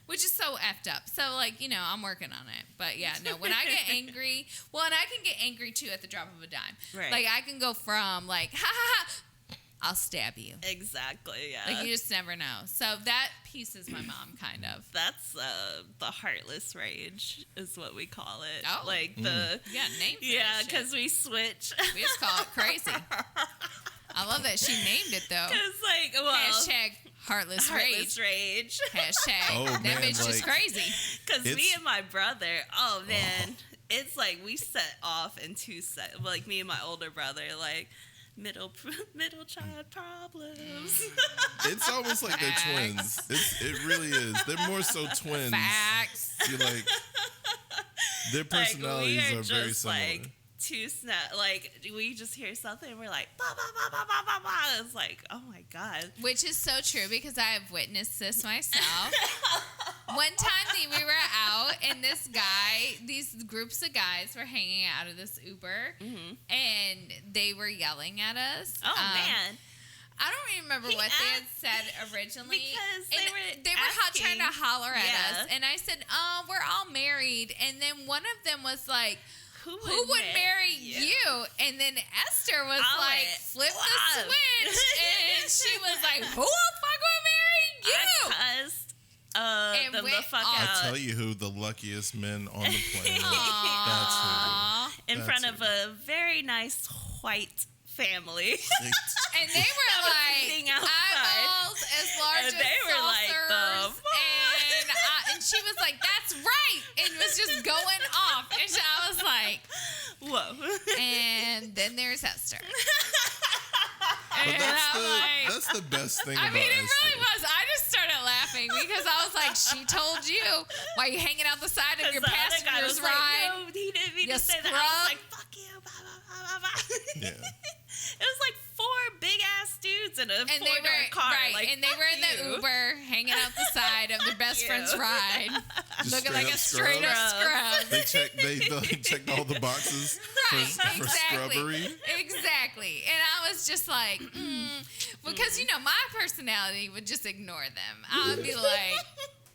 [SPEAKER 3] which is so effed up. So, like, you know, I'm working on it. But, yeah, no, when I get angry, well, and I can get angry, too, at the drop of a dime.
[SPEAKER 4] Right.
[SPEAKER 3] Like, I can go from, like, ha, ha, ha, I'll stab you.
[SPEAKER 4] Exactly, yeah.
[SPEAKER 3] Like, you just never know. So that piece is my mom, kind of.
[SPEAKER 4] That's the heartless rage is what we call it.
[SPEAKER 3] Oh.
[SPEAKER 4] Like the...
[SPEAKER 3] Yeah, name for
[SPEAKER 4] Yeah,
[SPEAKER 3] that shit.
[SPEAKER 4] because we switch.
[SPEAKER 3] We just call it crazy. I love that she named it, though.
[SPEAKER 4] Because, like, well...
[SPEAKER 3] Hashtag heartless rage. Hashtag
[SPEAKER 5] Oh,
[SPEAKER 3] that
[SPEAKER 5] man,
[SPEAKER 3] bitch is
[SPEAKER 5] like-
[SPEAKER 3] crazy.
[SPEAKER 4] Because me
[SPEAKER 5] It's-
[SPEAKER 4] and my brother, oh, man. It's like we set off in two sets. Like, me and my older brother, like... Middle child problems.
[SPEAKER 5] It's almost like they're twins. It really is. They're more so twins.
[SPEAKER 3] Facts.
[SPEAKER 5] You're like, their personalities
[SPEAKER 4] like, we
[SPEAKER 5] are very similar.
[SPEAKER 4] Like two snap. Like we just hear something, and we're like, bah, bah, bah, bah, bah, bah, bah. It's like, oh my god.
[SPEAKER 3] Which is so true because I have witnessed this myself. One time we were out and these groups of guys were hanging out of this Uber and they were yelling at us.
[SPEAKER 4] Oh man.
[SPEAKER 3] I don't remember what they had said originally.
[SPEAKER 4] Because
[SPEAKER 3] they were
[SPEAKER 4] asking,
[SPEAKER 3] trying to holler at
[SPEAKER 4] yeah.
[SPEAKER 3] us. And I said, oh, we're all married. And then one of them was like,
[SPEAKER 4] Who
[SPEAKER 3] would marry you? And then Esther was
[SPEAKER 4] I
[SPEAKER 3] like,
[SPEAKER 4] went,
[SPEAKER 3] flip the
[SPEAKER 4] "Wow."
[SPEAKER 3] switch. And she was like, who the fuck would marry you?
[SPEAKER 4] I cussed
[SPEAKER 3] And
[SPEAKER 4] them the
[SPEAKER 3] went
[SPEAKER 4] fuck
[SPEAKER 3] off.
[SPEAKER 5] I
[SPEAKER 4] out
[SPEAKER 5] tell you who the luckiest men on the planet. That's
[SPEAKER 3] Aww.
[SPEAKER 4] in
[SPEAKER 5] That's
[SPEAKER 4] front
[SPEAKER 5] it.
[SPEAKER 4] of a very nice white family.
[SPEAKER 5] who.
[SPEAKER 3] And they were
[SPEAKER 4] was
[SPEAKER 3] like,
[SPEAKER 4] sitting outside.
[SPEAKER 3] eyeballs as large
[SPEAKER 4] And
[SPEAKER 3] as
[SPEAKER 4] they were like,
[SPEAKER 3] saucers.
[SPEAKER 4] the
[SPEAKER 3] And she was like, that's right. And was just going off. And I was like,
[SPEAKER 4] Whoa.
[SPEAKER 3] and then there's Esther.
[SPEAKER 5] But
[SPEAKER 3] And
[SPEAKER 5] that's
[SPEAKER 3] I'm like,
[SPEAKER 5] that's the best thing
[SPEAKER 3] I
[SPEAKER 5] about
[SPEAKER 3] mean, it
[SPEAKER 5] Esther.
[SPEAKER 3] really was. I just started laughing because I was like, she told you why you hanging out the side of your
[SPEAKER 4] the other guy
[SPEAKER 3] passenger's
[SPEAKER 4] was
[SPEAKER 3] ride.
[SPEAKER 4] like, no, he didn't mean
[SPEAKER 3] You
[SPEAKER 4] to say that. I
[SPEAKER 3] scrub.
[SPEAKER 4] was like, fuck you. Blah, blah, blah, blah, blah.
[SPEAKER 5] Yeah.
[SPEAKER 4] It was like 4 big ass dudes in a
[SPEAKER 3] And they
[SPEAKER 4] four-door
[SPEAKER 3] were
[SPEAKER 4] car.
[SPEAKER 3] right,
[SPEAKER 4] Like,
[SPEAKER 3] and they were in the
[SPEAKER 4] fuck you.
[SPEAKER 3] Uber, hanging out the side of their best
[SPEAKER 4] you.
[SPEAKER 3] friend's ride,
[SPEAKER 5] Just
[SPEAKER 3] looking like a
[SPEAKER 5] straight
[SPEAKER 3] straight
[SPEAKER 5] up
[SPEAKER 3] up scrub.
[SPEAKER 5] They checked all the boxes
[SPEAKER 3] Right,
[SPEAKER 5] for scrubbery.
[SPEAKER 3] Exactly. And I was just like, because, you know, my personality would just ignore them. I would be like,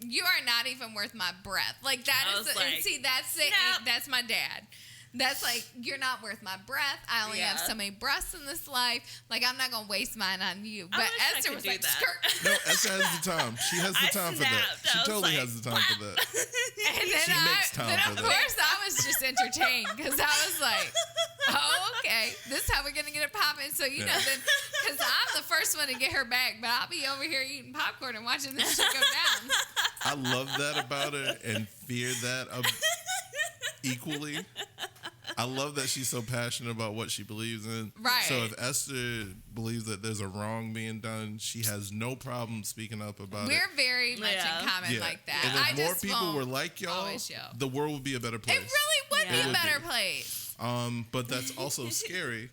[SPEAKER 3] you are not even worth my breath. Like, that
[SPEAKER 4] I
[SPEAKER 3] is,
[SPEAKER 4] was
[SPEAKER 3] and
[SPEAKER 4] like,
[SPEAKER 3] see, that's it.
[SPEAKER 4] snap.
[SPEAKER 3] That's my dad. That's like, you're not worth my breath. I only have
[SPEAKER 4] Yeah.
[SPEAKER 3] so many breaths in this life. Like, I'm not going to waste mine on you.
[SPEAKER 4] I
[SPEAKER 3] But
[SPEAKER 4] wish I
[SPEAKER 3] Esther
[SPEAKER 4] could
[SPEAKER 3] was
[SPEAKER 4] do
[SPEAKER 3] like,
[SPEAKER 4] that.
[SPEAKER 3] skirt.
[SPEAKER 5] No, Esther has the time. She has the
[SPEAKER 4] I
[SPEAKER 5] time for that.
[SPEAKER 4] snapped.
[SPEAKER 5] She
[SPEAKER 4] I was
[SPEAKER 5] totally
[SPEAKER 4] like,
[SPEAKER 5] has the time for that.
[SPEAKER 3] And then,
[SPEAKER 5] She makes time
[SPEAKER 3] then
[SPEAKER 5] for
[SPEAKER 3] of
[SPEAKER 5] that.
[SPEAKER 3] course, I was just entertained because I was like, oh, okay. This is how we're going to get it popping. So, you know,
[SPEAKER 5] Yeah.
[SPEAKER 3] then, because I'm the first one to get her back, but I'll be over here eating popcorn and watching this shit go down.
[SPEAKER 5] I love that about her and fear that equally. I love that she's so passionate about what she believes in.
[SPEAKER 3] Right.
[SPEAKER 5] So if Esther believes that there's a wrong being done, she has no problem speaking up about it.
[SPEAKER 3] We're very much
[SPEAKER 4] Yeah.
[SPEAKER 3] in common like that.
[SPEAKER 5] And if
[SPEAKER 3] I
[SPEAKER 5] more
[SPEAKER 3] just
[SPEAKER 5] people
[SPEAKER 3] won't
[SPEAKER 5] were like y'all,
[SPEAKER 3] always yell.
[SPEAKER 5] the world would be a better place.
[SPEAKER 3] It really would
[SPEAKER 4] Yeah.
[SPEAKER 3] be
[SPEAKER 5] It
[SPEAKER 3] a
[SPEAKER 5] would
[SPEAKER 3] better
[SPEAKER 5] be.
[SPEAKER 3] place.
[SPEAKER 5] But that's also scary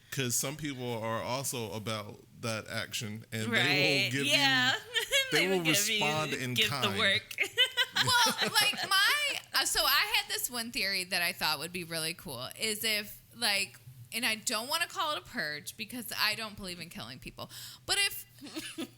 [SPEAKER 5] because some people are also about that action and they
[SPEAKER 4] Right.
[SPEAKER 5] will give
[SPEAKER 4] yeah.
[SPEAKER 5] you. They will
[SPEAKER 4] would give
[SPEAKER 5] respond
[SPEAKER 4] you,
[SPEAKER 5] in
[SPEAKER 4] give
[SPEAKER 5] kind.
[SPEAKER 4] the work.
[SPEAKER 3] Well, like so I had this one theory that I thought would be really cool is if like, and I don't want to call it a purge because I don't believe in killing people, but if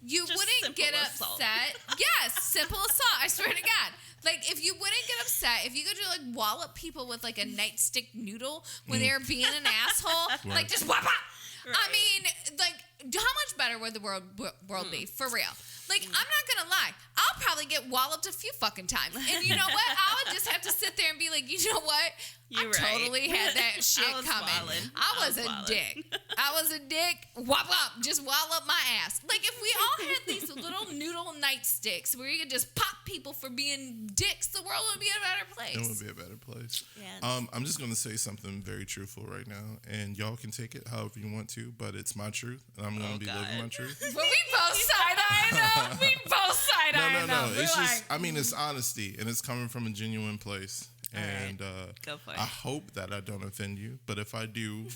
[SPEAKER 3] you
[SPEAKER 4] Just
[SPEAKER 3] wouldn't
[SPEAKER 4] simple
[SPEAKER 3] get
[SPEAKER 4] assault.
[SPEAKER 3] upset, yes, simple assault. I swear to God, like if you wouldn't get upset, if you could just like wallop people with like a nightstick noodle when they're being an asshole, like just whop. I
[SPEAKER 4] Right.
[SPEAKER 3] mean, like, how much better would the world be for real? Like, I'm not gonna lie. I'll probably get walloped a few fucking times. And you know what? I would just have to sit there and be like, you know what?
[SPEAKER 4] You're
[SPEAKER 3] I
[SPEAKER 4] right.
[SPEAKER 3] totally had that shit
[SPEAKER 4] I was
[SPEAKER 3] coming.
[SPEAKER 4] wildin'.
[SPEAKER 3] I was a
[SPEAKER 4] wildin'.
[SPEAKER 3] dick. I was a dick. Wop wop. Just wallop my ass. Like, if we all had these little noodle nightsticks where you could just pop people for being dicks, the world would be a better place.
[SPEAKER 5] It would be a better place.
[SPEAKER 4] Yeah.
[SPEAKER 5] I'm just going to say something very truthful right now, and y'all can take it however you want to, but it's my truth, and I'm going to be
[SPEAKER 4] God.
[SPEAKER 5] living my truth.
[SPEAKER 3] But we both side-eye though. We both side-eye
[SPEAKER 5] No.
[SPEAKER 3] though.
[SPEAKER 5] It's
[SPEAKER 3] We're
[SPEAKER 5] just,
[SPEAKER 3] like,
[SPEAKER 5] I mean, it's honesty, and it's coming from a genuine place.
[SPEAKER 4] All right.
[SPEAKER 5] And
[SPEAKER 4] Go for it.
[SPEAKER 5] I hope that I don't offend you, but if I do,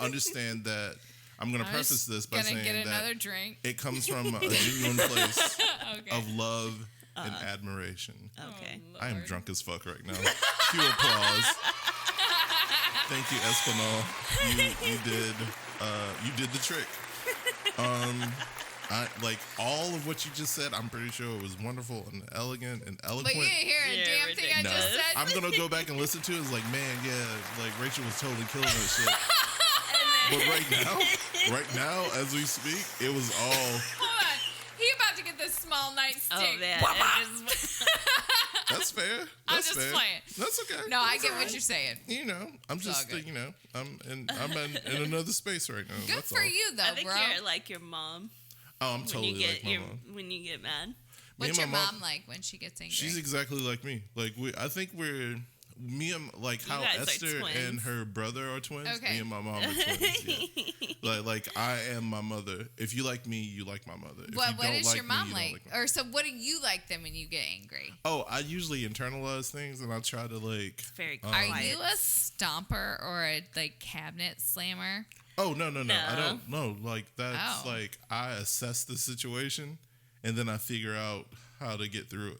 [SPEAKER 5] understand that I'm going to
[SPEAKER 3] I
[SPEAKER 5] preface
[SPEAKER 3] was
[SPEAKER 5] this by
[SPEAKER 3] gonna
[SPEAKER 5] saying
[SPEAKER 3] get another
[SPEAKER 5] that
[SPEAKER 3] drink.
[SPEAKER 5] it comes from a genuine place
[SPEAKER 3] Okay.
[SPEAKER 5] of love and admiration.
[SPEAKER 4] Okay.
[SPEAKER 3] Oh,
[SPEAKER 5] I am
[SPEAKER 3] Lord.
[SPEAKER 5] drunk as fuck right now. Cue applause. Thank you, Espinal. You did the trick. Like all of what you just said, I'm pretty sure it was wonderful and elegant and eloquent.
[SPEAKER 3] But you didn't hear a
[SPEAKER 4] Yeah,
[SPEAKER 3] damn thing I just said.
[SPEAKER 5] I'm gonna go back and listen to it. It's like, man, yeah, like Rachel was totally killing that shit. But right now, as we speak, it was all.
[SPEAKER 3] Hold on. He about to get this small nightstick.
[SPEAKER 4] Oh man,
[SPEAKER 5] That's fair.
[SPEAKER 3] I'm
[SPEAKER 5] That's
[SPEAKER 3] just
[SPEAKER 5] fair.
[SPEAKER 3] playing.
[SPEAKER 5] That's okay.
[SPEAKER 3] No, I
[SPEAKER 5] That's
[SPEAKER 3] get
[SPEAKER 5] all
[SPEAKER 3] what
[SPEAKER 5] right.
[SPEAKER 3] you're saying.
[SPEAKER 5] You know, I'm
[SPEAKER 3] It's all
[SPEAKER 5] just,
[SPEAKER 3] good.
[SPEAKER 5] you know, I'm in another space right now.
[SPEAKER 3] Good
[SPEAKER 5] That's
[SPEAKER 3] for
[SPEAKER 5] all.
[SPEAKER 3] you, though,
[SPEAKER 4] I think
[SPEAKER 3] bro.
[SPEAKER 4] you're like your mom.
[SPEAKER 5] Oh, I'm
[SPEAKER 4] When
[SPEAKER 5] totally
[SPEAKER 4] you get
[SPEAKER 5] like my mom.
[SPEAKER 4] when you get mad.
[SPEAKER 3] What's
[SPEAKER 5] Me
[SPEAKER 3] your
[SPEAKER 5] and my
[SPEAKER 3] mom like when she gets angry?
[SPEAKER 5] She's exactly like me. Like I think we're me and like how
[SPEAKER 4] guys are
[SPEAKER 5] Esther
[SPEAKER 4] twins.
[SPEAKER 5] and her brother are twins.
[SPEAKER 3] Okay.
[SPEAKER 5] Me and my mom are twins. Yeah. like I am my mother. If you like me, you like my mother. If you
[SPEAKER 3] What
[SPEAKER 5] don't
[SPEAKER 3] is
[SPEAKER 5] like
[SPEAKER 3] your
[SPEAKER 5] me,
[SPEAKER 3] mom
[SPEAKER 5] you don't
[SPEAKER 3] like?
[SPEAKER 5] like me.
[SPEAKER 3] Or so what do you like then when you get angry?
[SPEAKER 5] Oh, I usually internalize things and I try to like.
[SPEAKER 4] Very
[SPEAKER 3] Are
[SPEAKER 4] quiet.
[SPEAKER 3] you a stomper or a like cabinet slammer?
[SPEAKER 5] Oh no. I
[SPEAKER 4] No.
[SPEAKER 5] don't know. Like that's
[SPEAKER 3] Oh.
[SPEAKER 5] like I assess the situation and then I figure out how to get through it.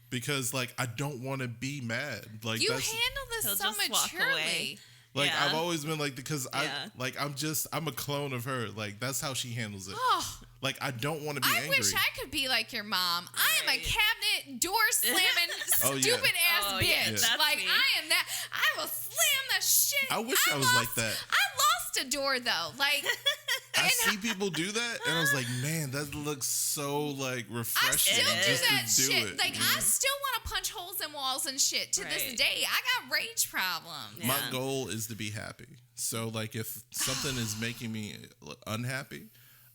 [SPEAKER 5] Because like I don't want to be mad. Like
[SPEAKER 3] You
[SPEAKER 5] that's
[SPEAKER 3] handle this
[SPEAKER 4] He'll
[SPEAKER 3] so
[SPEAKER 4] just walk
[SPEAKER 3] maturely.
[SPEAKER 4] away.
[SPEAKER 5] like
[SPEAKER 4] Yeah.
[SPEAKER 5] I've always been like because
[SPEAKER 4] Yeah.
[SPEAKER 5] I'm a clone of her. Like that's how she handles it.
[SPEAKER 3] Oh,
[SPEAKER 5] Like I don't want to be
[SPEAKER 3] I
[SPEAKER 5] angry.
[SPEAKER 3] wish I could be like your mom. I am a
[SPEAKER 4] Right.
[SPEAKER 3] cabinet door slamming
[SPEAKER 5] Oh, yeah.
[SPEAKER 3] stupid ass
[SPEAKER 4] Oh,
[SPEAKER 3] bitch.
[SPEAKER 4] yeah, that's
[SPEAKER 3] Like
[SPEAKER 4] me.
[SPEAKER 3] I am that. I will slam the shit.
[SPEAKER 5] I wish I was like that.
[SPEAKER 3] I lost a door though. Like
[SPEAKER 5] I see people do that, and I was like, man, that looks so like
[SPEAKER 3] I
[SPEAKER 5] refreshing
[SPEAKER 3] still do
[SPEAKER 5] just
[SPEAKER 3] that
[SPEAKER 5] to do
[SPEAKER 3] shit.
[SPEAKER 5] it.
[SPEAKER 3] Like
[SPEAKER 5] you know?
[SPEAKER 3] I still want to punch holes in walls and shit. To this
[SPEAKER 4] Right.
[SPEAKER 3] day, I got rage problems.
[SPEAKER 4] Yeah.
[SPEAKER 5] My goal is to be happy. So like, if something is making me unhappy,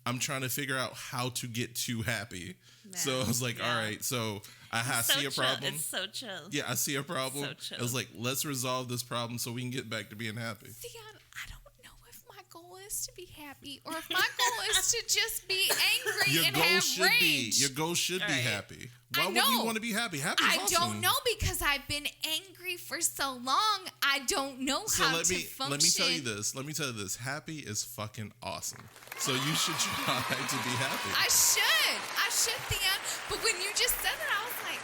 [SPEAKER 5] I'm trying to figure out how to get to happy. So I was like,
[SPEAKER 4] Yeah.
[SPEAKER 5] all right, so I
[SPEAKER 4] So
[SPEAKER 5] see a
[SPEAKER 4] chill.
[SPEAKER 5] problem.
[SPEAKER 4] It's so chill.
[SPEAKER 5] Yeah, I see a problem.
[SPEAKER 4] So chill.
[SPEAKER 5] I was like, let's resolve this problem so we can get back to being happy.
[SPEAKER 3] Theon, I don't know if my goal is to be happy or if my goal is to just be angry
[SPEAKER 5] Your
[SPEAKER 3] and
[SPEAKER 5] goal
[SPEAKER 3] have
[SPEAKER 5] should
[SPEAKER 3] rage.
[SPEAKER 5] be your goal should be
[SPEAKER 4] Right.
[SPEAKER 5] happy.
[SPEAKER 3] I
[SPEAKER 5] Why would you
[SPEAKER 3] know.
[SPEAKER 5] want to be happy? Happy is
[SPEAKER 3] I
[SPEAKER 5] awesome.
[SPEAKER 3] don't know because I've been angry for so long. I don't know
[SPEAKER 5] So
[SPEAKER 3] how
[SPEAKER 5] let
[SPEAKER 3] to
[SPEAKER 5] me
[SPEAKER 3] function.
[SPEAKER 5] tell you this. Let me tell you this. Happy is fucking awesome. So you should try to be happy.
[SPEAKER 3] I should, Theon. But when you just said that, I was like,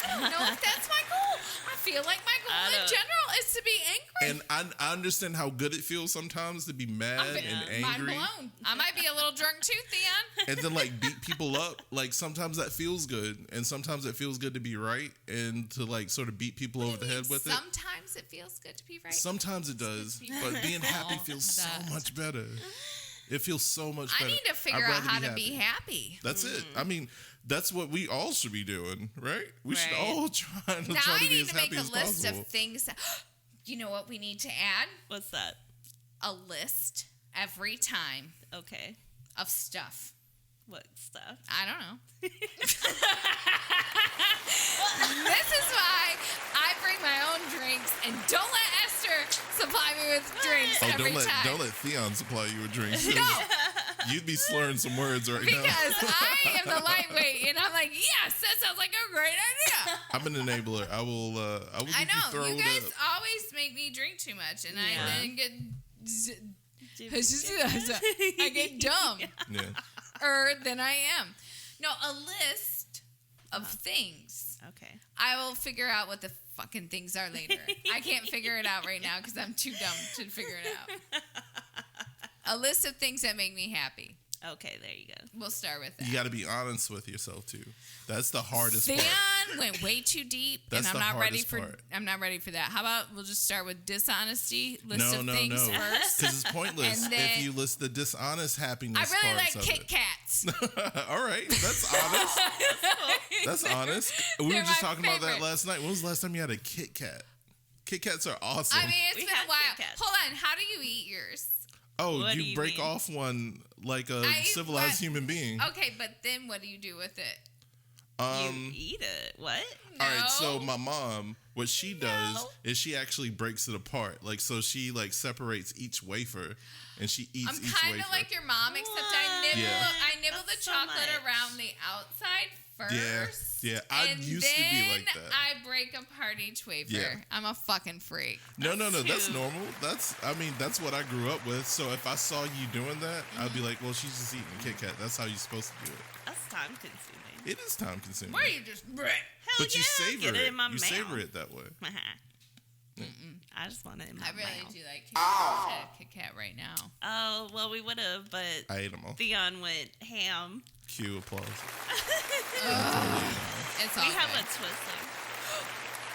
[SPEAKER 3] I don't know if that's my goal. I feel like my
[SPEAKER 4] I
[SPEAKER 3] goal in
[SPEAKER 4] don't-
[SPEAKER 3] general is to be angry.
[SPEAKER 5] And I understand how good it feels sometimes to be mad and
[SPEAKER 3] Mind
[SPEAKER 5] angry,
[SPEAKER 3] blown. I might be a little drunk too, Theon.
[SPEAKER 5] and then like beat people up. Like sometimes that feels good, and sometimes it feels good to be right and to like sort of beat people over the head with it.
[SPEAKER 3] Sometimes it feels good to be right.
[SPEAKER 5] Sometimes it does, but being happy feels so
[SPEAKER 3] That.
[SPEAKER 5] much better. It feels so much
[SPEAKER 3] I
[SPEAKER 5] better.
[SPEAKER 3] need to figure
[SPEAKER 5] I'd
[SPEAKER 3] out
[SPEAKER 5] rather
[SPEAKER 3] how to be happy.
[SPEAKER 5] That's it. I mean, that's what we all should be doing, right? We should
[SPEAKER 4] Right.
[SPEAKER 5] all try to
[SPEAKER 3] Now
[SPEAKER 5] try
[SPEAKER 3] I
[SPEAKER 5] to be
[SPEAKER 3] need
[SPEAKER 5] as
[SPEAKER 3] to make
[SPEAKER 5] happy
[SPEAKER 3] a
[SPEAKER 5] as
[SPEAKER 3] list
[SPEAKER 5] possible.
[SPEAKER 3] of things that, you know what we need to add?
[SPEAKER 4] What's that?
[SPEAKER 3] A list every time
[SPEAKER 4] Okay.
[SPEAKER 3] of stuff.
[SPEAKER 4] What stuff?
[SPEAKER 3] I don't know. This is why I bring my own drinks and don't let Esther supply me with drinks
[SPEAKER 5] Oh,
[SPEAKER 3] every time.
[SPEAKER 5] don't let Theon supply you with drinks.
[SPEAKER 3] No,
[SPEAKER 5] You'd be slurring some words right now.
[SPEAKER 3] because I am the lightweight and I'm like, yes, that sounds like a great idea.
[SPEAKER 5] I'm an enabler. I will get
[SPEAKER 3] I
[SPEAKER 5] you
[SPEAKER 3] know.
[SPEAKER 5] thrown
[SPEAKER 3] You guys
[SPEAKER 5] up.
[SPEAKER 3] always make me drink too much and
[SPEAKER 4] Yeah.
[SPEAKER 3] I then get I get dumb.
[SPEAKER 5] Yeah.
[SPEAKER 3] Than I am. No, a list of things.
[SPEAKER 4] Okay.
[SPEAKER 3] I will figure out what the fucking things are later. I can't figure it out right now because I'm too dumb to figure it out. A list of things that make me happy.
[SPEAKER 4] Okay, there you go.
[SPEAKER 3] We'll start with that.
[SPEAKER 5] You got to be honest with yourself too. That's the hardest
[SPEAKER 3] Theon
[SPEAKER 5] part.
[SPEAKER 3] went way too deep,
[SPEAKER 5] That's
[SPEAKER 3] and
[SPEAKER 5] the
[SPEAKER 3] I'm not ready
[SPEAKER 5] hardest
[SPEAKER 3] for.
[SPEAKER 5] part.
[SPEAKER 3] I'm not ready for that. How about we'll just start with dishonesty list
[SPEAKER 5] No,
[SPEAKER 3] of
[SPEAKER 5] no,
[SPEAKER 3] things
[SPEAKER 5] no.
[SPEAKER 3] first.
[SPEAKER 5] Because it's pointless
[SPEAKER 3] And then-
[SPEAKER 5] if you list the dishonest happiness
[SPEAKER 3] I really like
[SPEAKER 5] parts of
[SPEAKER 3] Kit
[SPEAKER 5] it.
[SPEAKER 3] Kats.
[SPEAKER 5] All right, that's honest. That's honest. We
[SPEAKER 3] They're
[SPEAKER 5] were just
[SPEAKER 3] my
[SPEAKER 5] talking about that
[SPEAKER 3] favorite.
[SPEAKER 5] last night. When was the last time you had a Kit Kat? Kit Kats are awesome.
[SPEAKER 3] I mean, it's
[SPEAKER 4] We
[SPEAKER 3] been
[SPEAKER 4] had
[SPEAKER 3] a while.
[SPEAKER 4] Kit Kats.
[SPEAKER 3] Hold on. How do you eat yours?
[SPEAKER 5] oh,
[SPEAKER 4] What do
[SPEAKER 5] you
[SPEAKER 4] you
[SPEAKER 5] break
[SPEAKER 4] mean?
[SPEAKER 5] off one like a
[SPEAKER 3] I eat
[SPEAKER 5] civilized
[SPEAKER 3] what-
[SPEAKER 5] human being.
[SPEAKER 3] Okay, but then what do you do with it?
[SPEAKER 4] You eat it. What?
[SPEAKER 5] All right, so
[SPEAKER 3] No.
[SPEAKER 5] my mom, what she does
[SPEAKER 3] No.
[SPEAKER 5] is she actually breaks it apart. Like, so she like separates each wafer, and she eats
[SPEAKER 3] I'm
[SPEAKER 5] each
[SPEAKER 3] kind
[SPEAKER 5] wafer.
[SPEAKER 3] of like your mom, except I nibble.
[SPEAKER 5] Yeah.
[SPEAKER 3] I nibble
[SPEAKER 4] That's
[SPEAKER 3] the
[SPEAKER 4] so
[SPEAKER 3] chocolate
[SPEAKER 4] much.
[SPEAKER 3] around the outside first.
[SPEAKER 5] Yeah, I
[SPEAKER 3] and
[SPEAKER 5] used to be like
[SPEAKER 3] then
[SPEAKER 5] that.
[SPEAKER 3] I break apart each wafer.
[SPEAKER 5] Yeah.
[SPEAKER 3] I'm a fucking freak.
[SPEAKER 5] No, that's
[SPEAKER 4] too-
[SPEAKER 5] normal. That's what I grew up with. So if I saw you doing that, I'd be like, well, she's just eating a Kit Kat. That's how you're supposed to do it.
[SPEAKER 4] That's time consuming.
[SPEAKER 5] It is time consuming.
[SPEAKER 3] Where you just
[SPEAKER 4] Hell
[SPEAKER 5] But
[SPEAKER 4] yeah,
[SPEAKER 5] you savor
[SPEAKER 4] get
[SPEAKER 5] it.
[SPEAKER 4] in my
[SPEAKER 5] You
[SPEAKER 4] mouth.
[SPEAKER 5] savor it that way.
[SPEAKER 4] I just want it in my
[SPEAKER 3] I really
[SPEAKER 4] mouth.
[SPEAKER 3] do like Kit Kat. I wish I had a Kit Kat right now.
[SPEAKER 4] Oh, well, we would have, but
[SPEAKER 5] I ate them all.
[SPEAKER 4] Theon went ham.
[SPEAKER 5] Cue applause.
[SPEAKER 3] It's all
[SPEAKER 4] We have
[SPEAKER 3] good.
[SPEAKER 4] a Twizzler.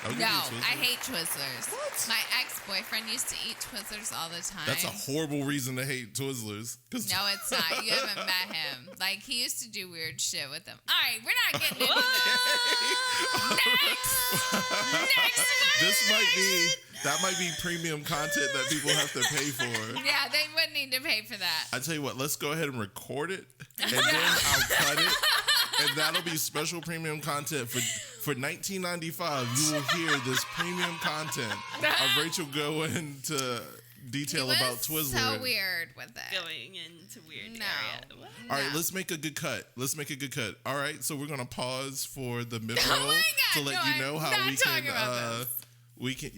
[SPEAKER 5] I'll give
[SPEAKER 3] No,
[SPEAKER 5] you a Twizzler.
[SPEAKER 3] I hate Twizzlers. What? My ex-boyfriend used to eat Twizzlers all the time.
[SPEAKER 5] That's a horrible reason to hate Twizzlers.
[SPEAKER 3] No, it's not. You haven't met him. Like, he used to do weird shit with them. All right, we're not getting into this. Next.
[SPEAKER 5] That might be premium content that people have to pay for.
[SPEAKER 3] Yeah, they would need to pay for that.
[SPEAKER 5] I tell you what, let's go ahead and record it, and then I'll cut it, and that'll be special premium content for $19.95. You will hear this premium content of Rachel go into detail about Twizzler.
[SPEAKER 3] So weird with it.
[SPEAKER 4] Going into weird area. What?
[SPEAKER 5] All right, let's make a good cut. All right, so we're gonna pause for the mid roll
[SPEAKER 3] my
[SPEAKER 5] to
[SPEAKER 3] God,
[SPEAKER 5] let
[SPEAKER 3] no,
[SPEAKER 5] you know
[SPEAKER 3] I'm
[SPEAKER 5] how
[SPEAKER 3] not
[SPEAKER 5] we
[SPEAKER 3] talking
[SPEAKER 5] can
[SPEAKER 3] about this.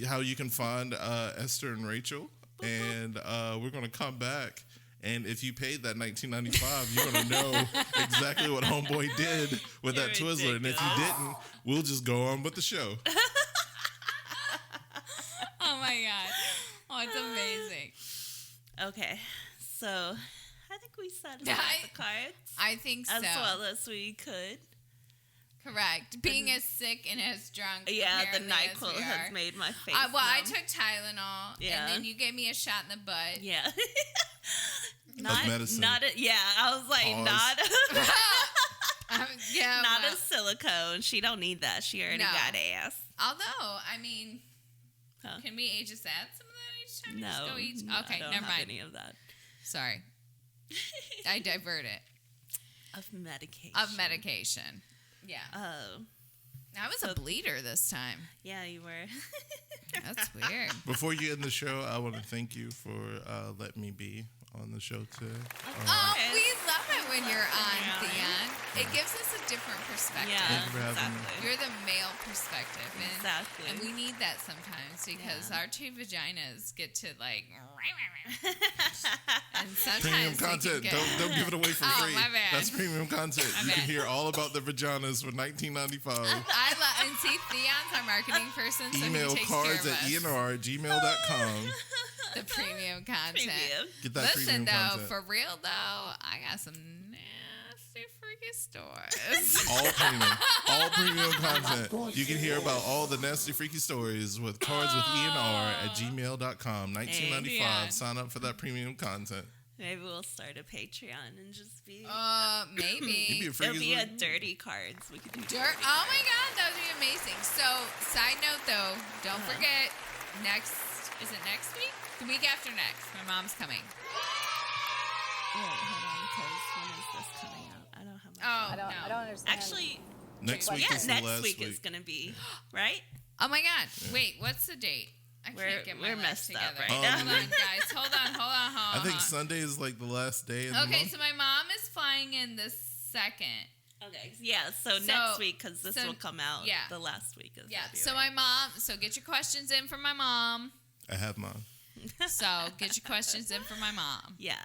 [SPEAKER 5] how you can find Esther and Rachel, and we're gonna come back. And if you paid that $19.95, you're gonna know exactly what Homeboy did with that Twizzler. And if you didn't, we'll just go on with the show.
[SPEAKER 3] Oh my God. Oh, it's amazing.
[SPEAKER 4] Okay, so I think we satisfied the cards
[SPEAKER 3] I think so.
[SPEAKER 4] as well as we could.
[SPEAKER 3] Correct. Being as sick and as drunk.
[SPEAKER 4] Yeah, the
[SPEAKER 3] apparently, as
[SPEAKER 4] NyQuil
[SPEAKER 3] we
[SPEAKER 4] has
[SPEAKER 3] are.
[SPEAKER 4] made my face.
[SPEAKER 3] I
[SPEAKER 4] numb.
[SPEAKER 3] took Tylenol,
[SPEAKER 4] Yeah.
[SPEAKER 3] and then you gave me a shot in the butt.
[SPEAKER 4] Yeah.
[SPEAKER 5] medicine.
[SPEAKER 4] I was like,
[SPEAKER 5] Pause.
[SPEAKER 3] Yeah,
[SPEAKER 4] not
[SPEAKER 3] well,
[SPEAKER 4] a silicone. She don't need that. She already
[SPEAKER 3] No.
[SPEAKER 4] got ass.
[SPEAKER 3] although, I mean,
[SPEAKER 4] Huh?
[SPEAKER 3] can we just add some of that each time? Just
[SPEAKER 4] No,
[SPEAKER 3] go each?
[SPEAKER 4] no,
[SPEAKER 3] Okay,
[SPEAKER 4] I don't
[SPEAKER 3] never
[SPEAKER 4] have
[SPEAKER 3] mind.
[SPEAKER 4] any of that.
[SPEAKER 3] Sorry. I divert it.
[SPEAKER 4] Of medication.
[SPEAKER 3] Of medication. Yeah.
[SPEAKER 4] Oh,
[SPEAKER 3] I was a bleeder this time.
[SPEAKER 4] yeah, you were.
[SPEAKER 3] That's weird.
[SPEAKER 5] Before you end the show, I want to thank you for letting me be on the show today.
[SPEAKER 3] Oh, we love it when you're on,
[SPEAKER 4] Yeah.
[SPEAKER 3] Theon. It gives us a different perspective.
[SPEAKER 4] Yeah,
[SPEAKER 5] Thank you for having me.
[SPEAKER 4] exactly.
[SPEAKER 3] You're the male perspective. And,
[SPEAKER 4] Exactly.
[SPEAKER 3] And we need that sometimes because
[SPEAKER 4] Yeah.
[SPEAKER 3] our two vaginas get to like. And sometimes
[SPEAKER 5] Premium
[SPEAKER 3] they can
[SPEAKER 5] content.
[SPEAKER 3] get-
[SPEAKER 5] Don't give it away for
[SPEAKER 3] Oh,
[SPEAKER 5] free.
[SPEAKER 3] my bad.
[SPEAKER 5] That's premium content.
[SPEAKER 3] My
[SPEAKER 5] You
[SPEAKER 3] bad.
[SPEAKER 5] can hear all about the vaginas for $19.95.
[SPEAKER 3] I love and see Theon's our marketing person, so
[SPEAKER 5] Email
[SPEAKER 3] he takes
[SPEAKER 5] cards
[SPEAKER 3] care
[SPEAKER 5] at
[SPEAKER 3] of us.
[SPEAKER 5] enr@gmail.com.
[SPEAKER 3] The premium content.
[SPEAKER 4] Premium.
[SPEAKER 5] Get that
[SPEAKER 3] Listen
[SPEAKER 5] premium
[SPEAKER 3] though,
[SPEAKER 5] content.
[SPEAKER 3] for real though, I got some nasty freaky stories.
[SPEAKER 5] All premium content. You can hear about all the nasty freaky stories with cards with enr@gmail.com. $19.95.
[SPEAKER 3] Yeah.
[SPEAKER 5] Sign up for that premium content.
[SPEAKER 4] Maybe we'll start a Patreon and just be.
[SPEAKER 5] You'd be
[SPEAKER 3] Maybe.
[SPEAKER 5] a
[SPEAKER 4] It'll
[SPEAKER 5] freaky
[SPEAKER 4] be a
[SPEAKER 5] little-
[SPEAKER 4] dirty cards. We could do
[SPEAKER 3] Dirt. Oh my God, that would be amazing. So, side note though, don't forget is it next week? The week after next, my mom's coming.
[SPEAKER 4] Wait, hold on, because when is this coming out? I don't have my.
[SPEAKER 3] Oh
[SPEAKER 2] I don't,
[SPEAKER 3] no.
[SPEAKER 2] I don't understand.
[SPEAKER 4] Actually,
[SPEAKER 5] Next week
[SPEAKER 4] yeah,
[SPEAKER 5] is the
[SPEAKER 4] next
[SPEAKER 5] last
[SPEAKER 4] week
[SPEAKER 5] week.
[SPEAKER 4] is gonna be right.
[SPEAKER 3] Oh my God. Wait, what's the date? I
[SPEAKER 4] We're-
[SPEAKER 3] can't get my
[SPEAKER 4] we're
[SPEAKER 3] life
[SPEAKER 4] messed up
[SPEAKER 3] together.
[SPEAKER 4] right
[SPEAKER 5] now.
[SPEAKER 3] Hold on, guys. Hold on.
[SPEAKER 5] I think Sunday is like the last day of the
[SPEAKER 3] Okay,
[SPEAKER 5] month.
[SPEAKER 3] so my mom is flying in the second.
[SPEAKER 4] Okay, yeah. So
[SPEAKER 3] So-
[SPEAKER 4] next week, because this
[SPEAKER 3] so-
[SPEAKER 4] will come out
[SPEAKER 3] yeah.
[SPEAKER 4] the last week of
[SPEAKER 3] Yeah.
[SPEAKER 4] February.
[SPEAKER 3] So my mom. So get your questions in for my mom.
[SPEAKER 5] I have mine.
[SPEAKER 3] So get your questions in for my mom.
[SPEAKER 4] Yeah.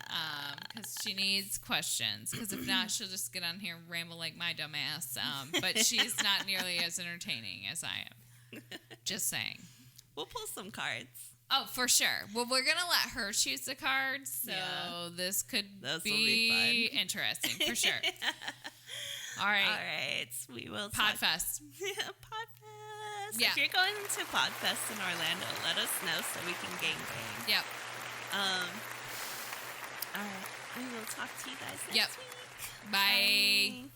[SPEAKER 3] Because she needs questions. Because if not, she'll just get on here and ramble like my dumb ass. But she's not nearly as entertaining as I am. Just saying.
[SPEAKER 4] We'll pull some cards.
[SPEAKER 3] Oh, for sure. Well, we're going to let her choose the cards. So
[SPEAKER 4] Yeah.
[SPEAKER 3] this could
[SPEAKER 4] This will
[SPEAKER 3] be
[SPEAKER 4] be fun.
[SPEAKER 3] interesting for sure. All right.
[SPEAKER 4] All right. We will talk.
[SPEAKER 3] Podfest.
[SPEAKER 4] Podfest.
[SPEAKER 3] Yeah.
[SPEAKER 4] If you're going to Podfest in Orlando, let us know so we can gang bang.
[SPEAKER 3] Yep.
[SPEAKER 4] All right. We will talk to you guys next
[SPEAKER 3] Yep.
[SPEAKER 4] week.
[SPEAKER 3] Bye.
[SPEAKER 4] Bye.